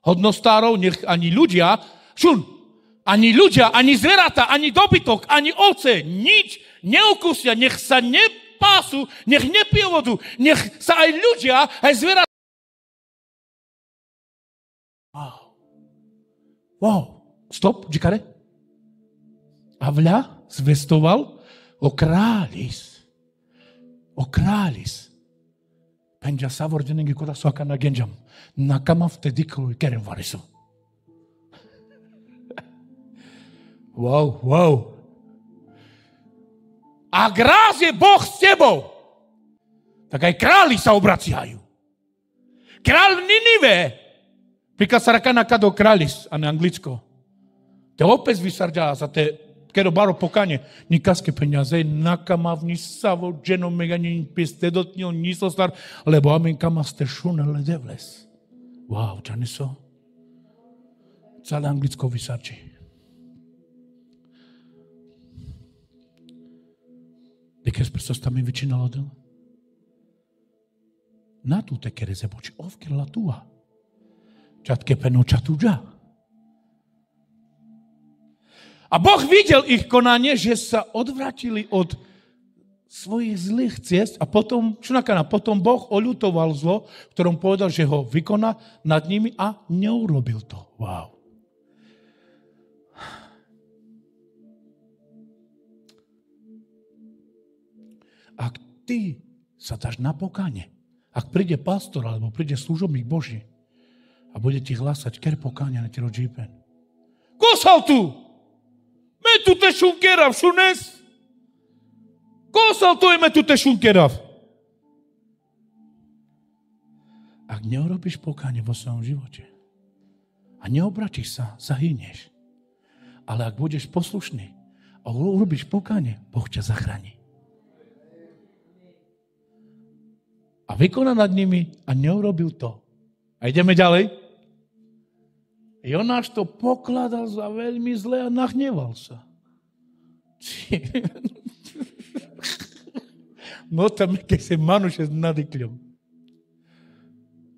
hodnostárov, nech ani ľudia, ani zvieratá, ani dobytok, ani ovce, nič neukusia, nech sa nepásu, nech nepijú vodu, nech sa aj ľudia, aj zvieratá. Wow. Stop, džikare. A vľa zvestoval o krális. Penja savordeningi kuda soakana genjam. Nakama vtedy kerem varisu. Wow. Ak raz je Boh s tebou, tak aj králi sa obraciajú. Král v Ninive, príklad sa rakana kado krális, a ne anglicko. Te opes vysarďa za te kero baro pokane, nikaske peniaze, nakamavni savo, dženo meganin piste dotnio niso star, lebo amen kama ste šunele devles. Wow, ča niso? Celé anglicko vysarči. De kes presto sta mi vicino all'odel? Na tu te kere se poči ovker la tua. Čat ke peno čatu dža. A Boh videl ich konanie, že sa odvrátili od svojich zlých ciest a potom Boh oľutoval zlo, v ktorom povedal, že ho vykoná nad nimi a neurobil to. Wow. Ak ty sa dáš na pokánie, ak príde pastor alebo príde služobník Boží a bude ti hlásať, ker pokánia na ti rodžípen. Kosal tu! Me tu te šunkerav, šunes? Kosal to je me tu te šunkerav. Ak neurobíš pokánie vo svojom živote a neobratíš sa, zahynieš. Ale ak budeš poslušný a urobíš pokánie, Boh ťa zachráni. A vykoná nad nimi a neurobil to. A ideme ďalej. Jonáš to pokladal za veľmi zlé a nahneval sa. No tam keď se manuše s nadykľom.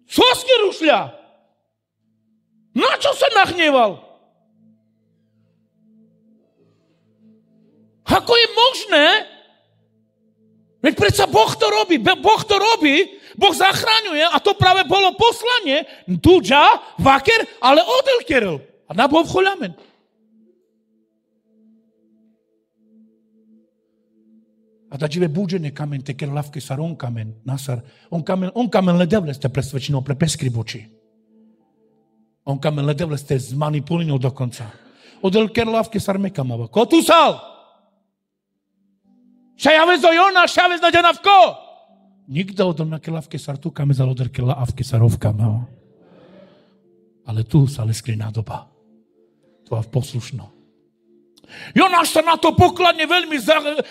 Čo ste rušľa? Na čo sa nahneval? Ako je možné? Veď predsa Boh to robí. Boh zachraňuje a to práve bolo poslanie. Tuđa, vaker, ale odelkerel. A na Boh vchoľamen. A da žive buđene kamen, te ker lavke sar on kamen, nasar. On kamen ledevle ste presvedčino pre peskriboči. On kamen ledevle ste zmanipulino do konca. Odel ker lavke sar mekamava. Ko tu sal? Šajavez do Jona, šajavez na ďanavko. Nikto odol na kelavke sar tu kame zal odel kelavke sarovkama. Ale tu sa leskriná doba. To je poslušno. Jonáš sa na to pokladne veľmi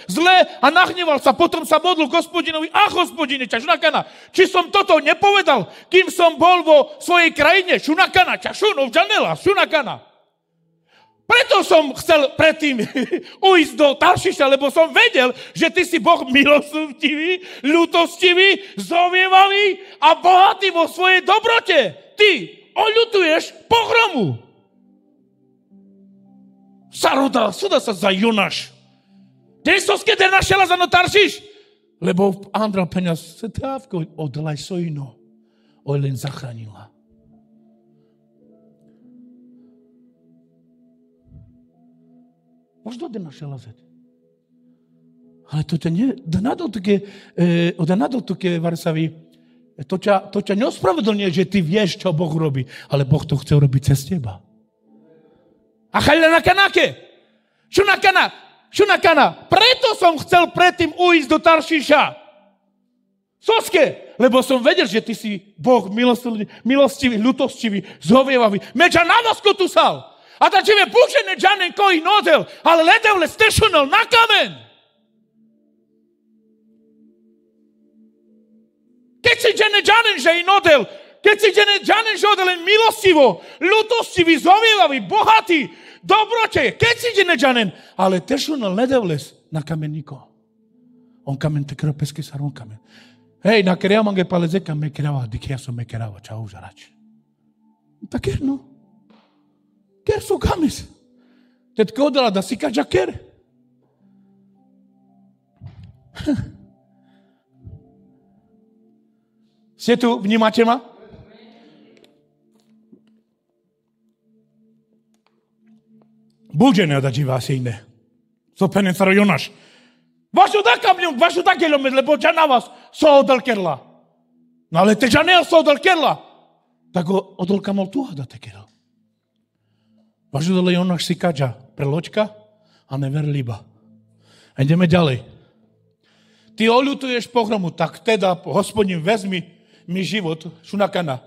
zle a nahneval sa. Potom sa modlil Gospodinovi. A Gospodine, šunakana, či som toto nepovedal, kým som bol vo svojej krajine? Šunakana, šunov, džanela, šunakana. Preto som chcel predtým ujsť do Taršiša, lebo som vedel, že ty si Boh milostivý, ľútostivý, zovievavý a bohatý vo svojej dobrote. Ty oľutuješ pohromu. Saroda, suda sa za Jonáš. Desos kedy našela za no Taršiš? Lebo Andral peniaz se távko odlaj sojino. Oj len zachránila. Možno da našela zet. Ale to ťa odanadol tuke Varsavi, to ťa neospravedlňuje, že ty vieš, čo Boh robí, ale Boh to chce robiť cez teba. A chalila na kanáke. Šunakana. Preto som chcel predtým ujsť do Taršiša. Soske, lebo som vedel, že ty si Boh milostivý, ľutostivý, zhovievavý. Međa na vosko tu sal. A da će me bučene džanen koji nodel, ali ledevle stešunel na kamen. Keď si džanen že i nodel, keď si džanen že odelen milostivo, ľutostivý, zhovievavý, bohatý, dobrote, keď si džanen, ale tešunel ledevles na kameniko. On kamen te krepesky sar on kamen. Hej, na kerea mange palezeka me kerava, dik ja som me kerava, čau žarač. Tak je, no. Ker su kamis. Tetko odala da si kađa ker. Ste tu? Vnímate ma? Buđene da dživa se ine. Sopenen staro Jonaš. Vašu da kilometr, lebo dža na vas so odal kerla. No ale te dža ne so odal kerla. Tako odal kamal tuha da te kerla. Vašu da Jonaš si kađa preločka, a ne ver liba. A ideme ďalej. Ty oľutuješ pohromu, tak teda, Hospodin, vezmi mi život. Šunakana.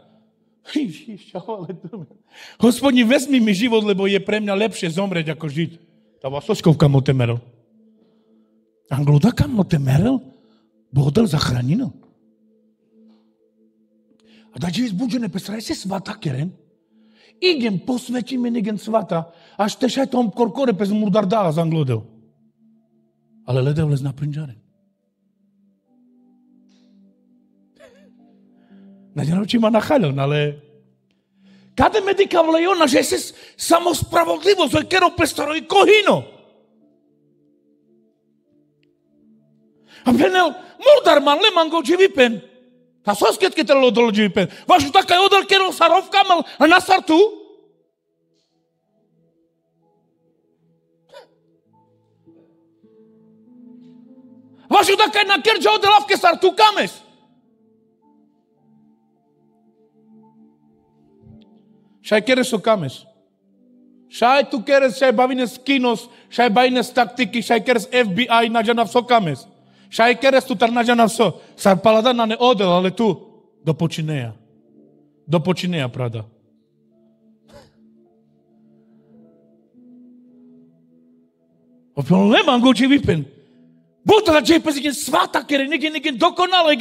Hospodin, vezmi mi život, lebo je pre mňa lepšie zomrieť ako žiť. Ta vás oskovka mu temeril. Angloda kam mu temeril? Boh dal zachráninu. A da dživi zbuđene, pesraj se svata keren. Igen posvećime nigen svata, až te šaj tom korkore pez murdar dala za Anglodel. Ale ledev lez na prinđaren. Nađenoči ma nahaljon, ale kada me dikavla Jona, že se samo spravodlivo zoj kero pestaroj kohino. A penel, murdar man leman go dživipen. Ta sosketke telo dolo dživipen. Vašu takaj odal kero sarov kamal a nasar tu? Vašu takaj na kerđa odelavke sar tu kames. Šaj keres o kames. Šaj tu keres, šaj bavines kinos, šaj bavines taktiky, šaj keres FBI nađanav so kames. Šaj keres tu tar nađanav so. Sar paladana ne odel, ale tu do počineja. Do počineja, prada. Opěl nemám goči vypen. Buta da džepes igen svata keren, igen dokonalo,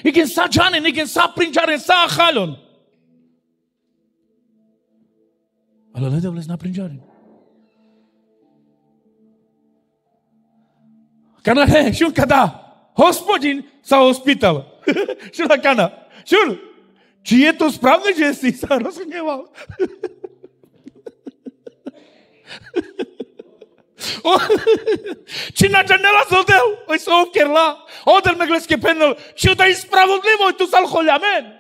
igen sađanen, igen saprinčaren, sa haljon. Ale ledev lez na prinđarin. Kana he, šun kada, Hospodin sa ospital. Šuna kana, šun, či je to správne, že si sa rozhneval? Či na džanela zodel, oj so ovkerla, odel megleske penel, či da je spravodlivo, tu sal holjamen.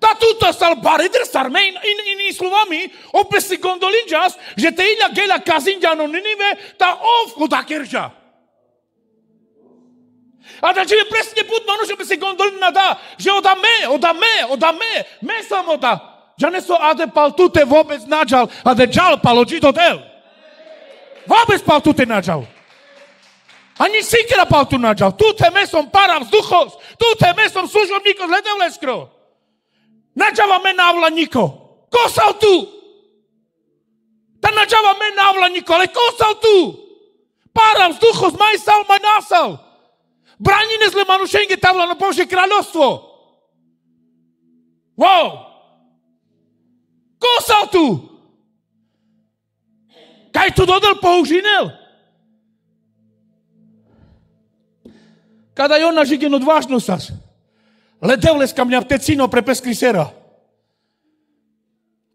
Ta tuto sal barider sarme in slovami, opet si gondolinđas, že te ilja gela kazinđano Ninive, ta ovku da kerđa. A da će presnje put manuša bi se gondolina da, že oda me samo da. Ja ne so ade pal tute vobez nađal, ade džal pal ođi do del. Vobez pal tute nađal. Ani sikera pal tu nađal. Tute mesom param vzduchos, tute mesom služom niko zledev leskro. Nađava me navla niko. Ko sal tu? Ta nađava me navla niko, ale ko sal tu? Param vzduchos, maj sal, maj nasal. Branjine zle manušenge tavla na Božje kraljovstvo. Wow! Ko sal tu? Kaj tu dodal použinel? Kada Jona žigen odvažno sas. Ledevles kam mňa tecino prepes krisera.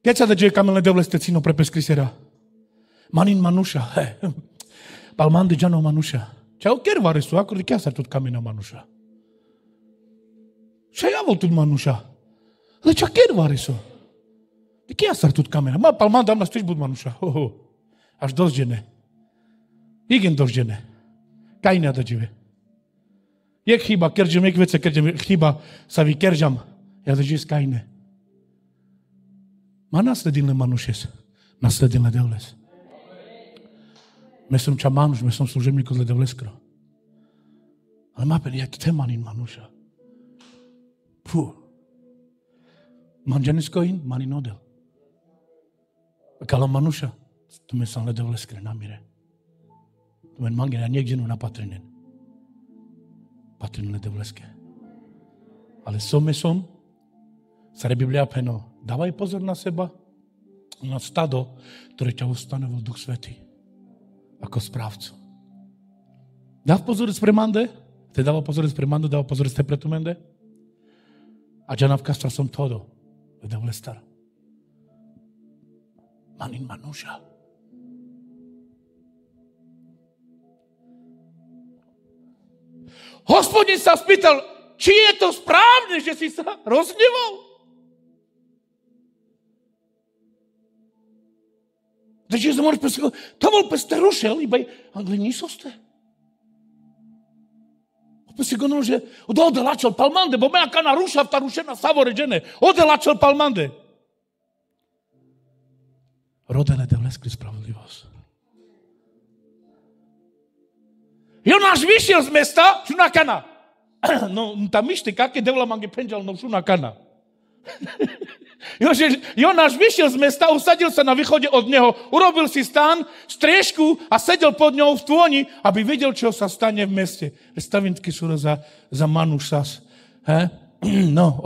Keď sa deje kam ledevles tecino prepes krisera? Manin manuša. Palman de džano manuša. Čau kervare su, ako de kja sa tut kamena manuša. Čau javol tut manuša. Ale čau kervare su. De kja sa tut kamena. Ma palman dam na stiž bud manuša. Až doždene. Igen doždene. Kaj ne da žive. Jak chyba, kerđem, jak vece kerđem, chyba sa vi kerđam, ja da živ skajne. Ma nasledilne manušes, nasledilne devles. Me som ča manuš, me som služebníko zle devleskro. Ale ma pen, ja te manin manuša. Puh. Manđanisko in, manin odel. Kala manuša, to me sam le devleskre namire. To men mangen, ja niekdenu napatrenen. Patrinu ledevleske. Ale som, sare Biblia peno, dávaj pozor na seba, na stado, ktoré ťa ustanovil Duch Svätý ako správcu. Dáv pozor spremande, te dáva pozor spremando, dáva pozor pretumende. A já navkastal som todo, ledevlestar. Manin manuša. Hospodin sa spýtal, či je to správne, že si sa rozhneval? Takže môžeš povedať, to bol peste rušel, ale niso ste. Opet si govoril, že odelačal palmande, bo mea kana ruša, ta rušena savoređene. Odelačal palmande. Rodene devleskri spravodlivosť. Jonáš vyšiel z mesta, šunakana. No, tam myšte, kaké devla mange penžal, no šunakana. Jonáš vyšiel z mesta, usadil sa na východe od neho, urobil si stán, striežku a sedel pod ňou v tvoni, aby videl, čo sa stane v meste. Stavintky sú za manušas. No,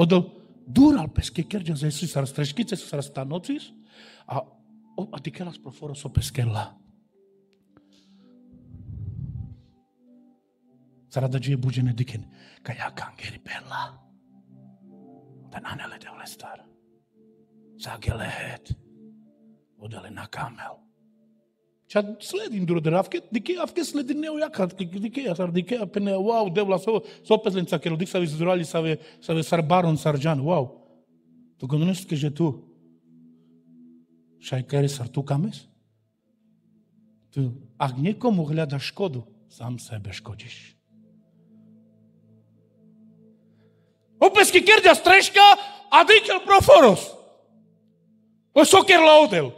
dúral pesky, kerďa za Jesusar streškice, Jesusar stanocis a ty kelas proforos o peskerla. Sarada je buđene diken, kajakan geri perla. Den anele devlestar. Zagelehet. Odele na kamel. Čad sledim durodravke, avke sledim neojakat, dike apene, wow, devla sopezlenca, kero dik sa vizurali save sarbaron sarjan, wow. To gononeske že tu. Šajkere sar tu kames? Tu, ak niekomu hľadaš škodu, sám sebe škodíš. Opesky kerďa streška a dikel proforos. O soker laudel.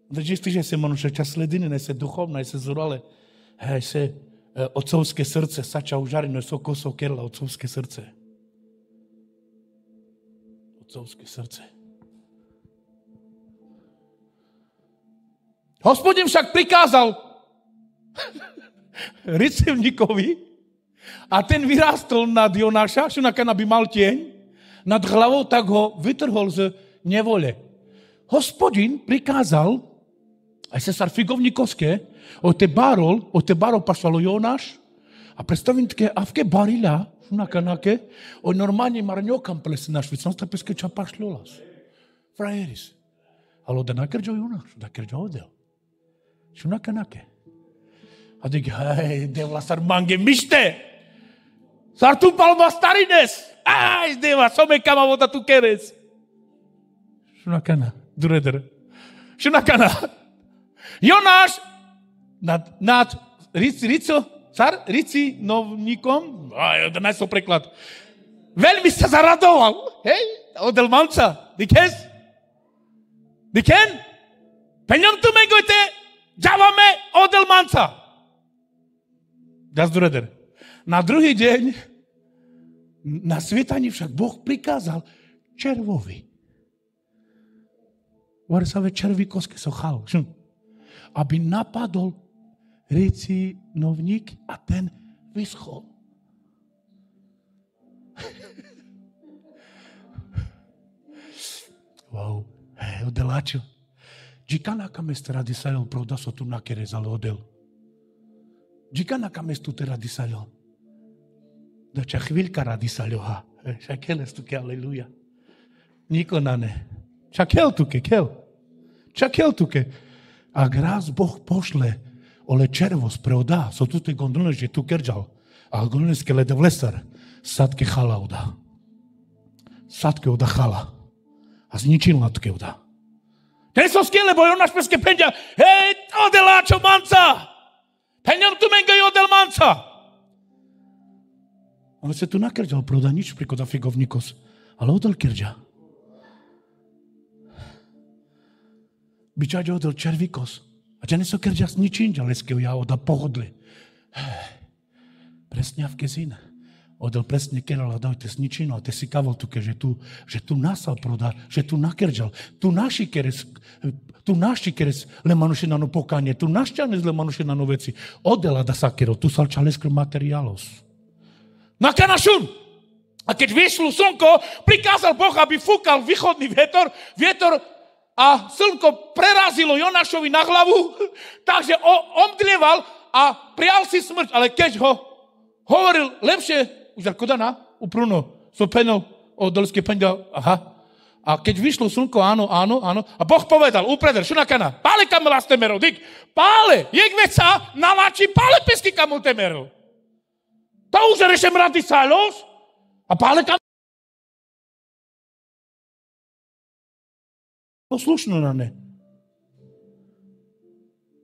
Takže že se monoše čas slediny, ne se duchovná, ne se zorale, se otcovské srdce, sača užarino, soko sokerla, otcovské srdce. Otcovské srdce. Hospodin však prikázal ricevníkovi, a ten vyrástol nad Jonáša, šunakana by mal tieň, nad hlavou, tak ho vytrhol z nevole. Hospodin prikázal, aj cesar figovníkovské, o te barol pašalo Jonáš, a predstavím avke barila, šunakanake, o normálne marňokam plesne na švicansta peske čapašlolas. Frajeris. Ale da nakrđo Jonáš, da krđo odel. Šunakanake. A dik, devla sar mange mište! Sar tu palma starines! Aj, deva, some kama voda tu keres! Šunakana, dureder. Šunakana. Jonáš nad ricinovníkom, da najsol preklad, veľmi sa zaradoval. Hej, odel manca. Dikes? Diken? Peňom tu megojte, džavame odel manca. Das dureder. Na druhý deň, na svitaní však Boh prikázal červovi. Varsave červíkoské sochal. Aby napadol ricinovník a ten vyschol. Wow. Odelačil. Džikanáka meste radi sajel, pravda so tu nakerezal odel. Džikanáka mestu te radi sajel. Da ča chvíľka radi saľoha. Čakel je tuke, aleluja. Niko na ne. Čakel tuke. Ak raz Boh pošle ole červo spreodá, so tu te gondolne, že tu kerđal. A gondolne skelede vlesar. Sadke chala oda. Sadke oda chala. A zničil natke oda. Ten so skele, bo Jonáš peske pendia. Hej, odeláčo manca. Peňom tu mengaj odel manca. Ale se tu nakrđal, proda nič prikoda figovnikos. Ale odel kerđa. Bičađa odel červikos. A če neso kerđa s ničinđa leskeo ja oda pohodli. Presne avke zina. Odel presne kerala dajte s ničinu, a te si kaval tuke, že tu nasal proda, že tu nakrđal. Tu naši keres le manušenano pokanie, tu našťanes le manušenano veci. Odela da sakero, tu sal čaleskro materiálos. Na kanašun. A keď vyšlo slnko, prikázal Boh, aby fúkal východný vietor a slnko prerazilo Jonášovi na hlavu, takže omdlieval a prijal si smrť. Ale keď ho hovoril lepšie, už ako dana, upruno, so penel, o dolské penďa, aha, A keď vyšlo slnko, áno. A Boh povedal, upredel, šunakana, pále kam las temero, dik, pále, jak veca, naláči, pále pesky kamu temero. To už rešem rady salos, a pále kam... Poslušno na ne.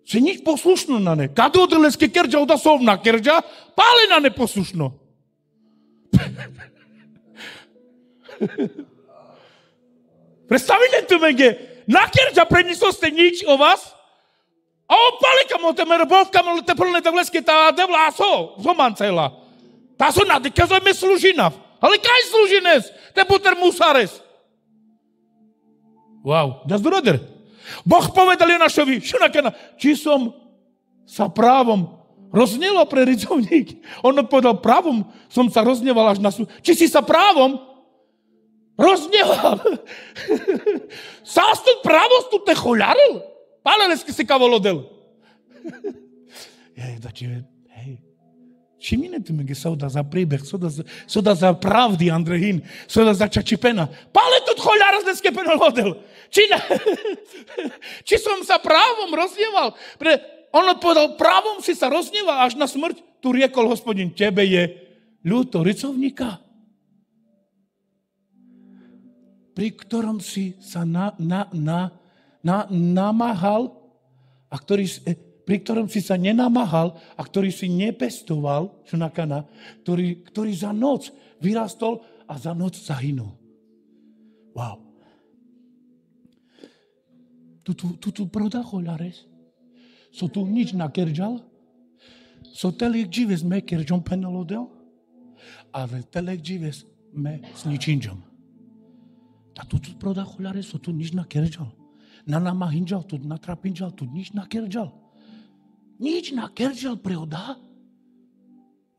Si nič poslušno na ne. Kada odrleske kerđa odasovna kerđa, pále na ne poslušno. Представили tu menge, na kerđa preniso ste nič o vas, a opali kamo te merbov, kamo te plne da vleske ta devla aso, zomancela. Ta su nadike zove služinav. Ale kaj služines? Te puter musares. Wow, das brother. Boh povedal Jonášovi, šunakana, či som sa právom rozhnevал pre ricovník. On odpovedal, právom som sa rozhneval až na súd. Či si sa právom rozhneval? Sás tu právost tu te choľaril? Pále lesky si kavolodel. Hej, všimnite mi, že sa dá za príbeh, sa dá za pravdy, Andrehín, sa dá za čačipena. Pále tu choľar z lesky penolodel. Či som sa právom rozhneval? On odpovedal, právom si sa rozhneval až na smrť. Tu riekol Hospodin, tebe je ľúto ricovníka, pri ktorom si sa namáhal a pri ktorom si sa nenamáhal a ktorý si nepestoval, šunakana, ktorý za noc vyrastol a za noc zahynul. Wow. Tu proda choľares. So tu nič nakerđal. So telek džives me kerđom penelodel. Ale telek džives me s ničinđom. Ta tu proda choľares. So tu nič nakerđal. Na nama hinđal, tu natrapinđal, tu nič nakerđal. Nič nakerđal preoda.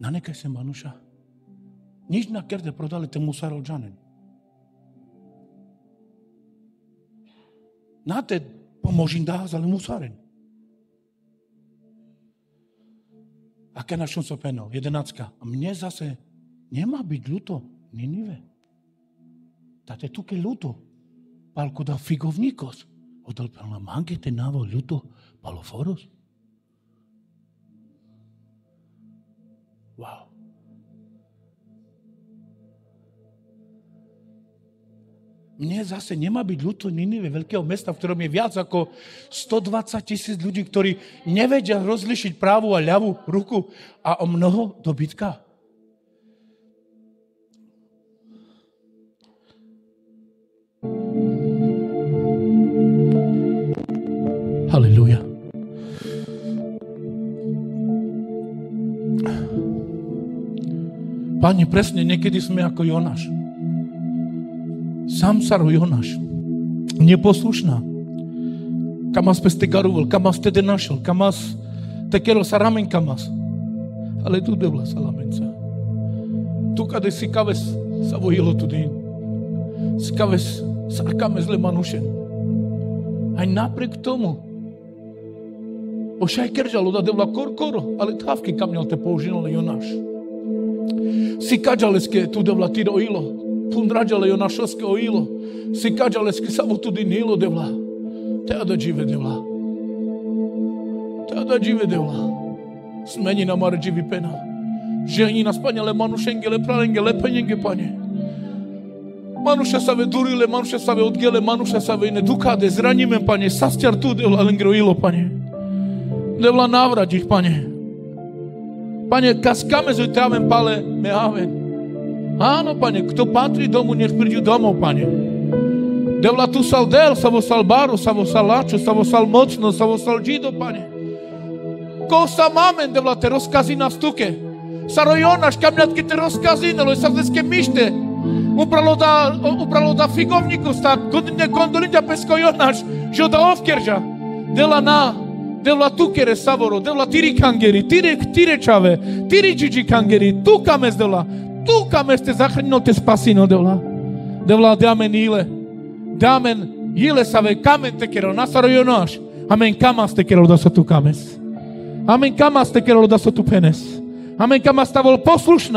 Na nekaj se manuša. Nič nakerde prodali te musarov džanen. Znate, pomožím dá, ale musaren. A keď našom sa penal, 11. A mne zase nemá byť ľúto Ninive. Tate tu ke ľúto. Palko da figovníkos. Odal pelna mange te navo ľúto paloforos. Wow. Mne zase nemá byť ľúto Ninive, veľkého mesta, v ktorom je viac ako 120,000 ľudí, ktorí nevedia rozlišiť pravú a ľavú ruku a o mnoho dobytka. Halleluja. Pane, presne, niekedy sme ako Jonáš. Samsaro Jonáš, neposlušná. Kamas peste garuvol, kamas te denašel, kamas te kero sa ramen kamas. Ale tu devla sa lamenca. Tu kade si kaves sa vojilo tudín. Si kaves sa kames le manušen. Aj napriek tomu ošaj keržalo da devla korkoro, ale távky kamňal te použinul Jonáš. Si kađaleske tu devla tiro ilo. Pundrađale Jonášovské ojilo. Si kađaleske samo tudi nilo devla. Tada džive devla. Tada džive devla. Smeni na mare dživi pena. Ženi na spanjale manušengele pralengele penjenge panje. Manuša save durile, manuša save odgele, manuša save ne dukade zranime panje. Sastjar tu devla lengro ilo panje. Devla navrađih panje. Panie, kaskame z ojtravem pale me aven. Áno, Pane, kto patrí domu, nech príde domov, Pane. Devla tu sal del, sa vo sal baru, sa vo sal lačo, sa vo sal mocno, sa vo sal džido, Pane. Ko sa mamen, devla te rozkazi na stuke. Sa rojonaš, kamňatke te rozkazi, nelo sa zleske mište. Upralo da figovniku sta, kondolinja pesko Jonáš, že da ovkerža. Devla tu kere savoro, devla tiri kangeri, tire čave, tiri džiđi kangeri, tu kames devla. Tu kames te zachránil, te spasino, devla. Devla, damen ile. Damen ile save kamen te kero, nasaro Jonáš. Amen, kamas te kero da sa tu kames. Amen, kamas te kero da sa tu penes. Amen, kamas ta vol poslušná.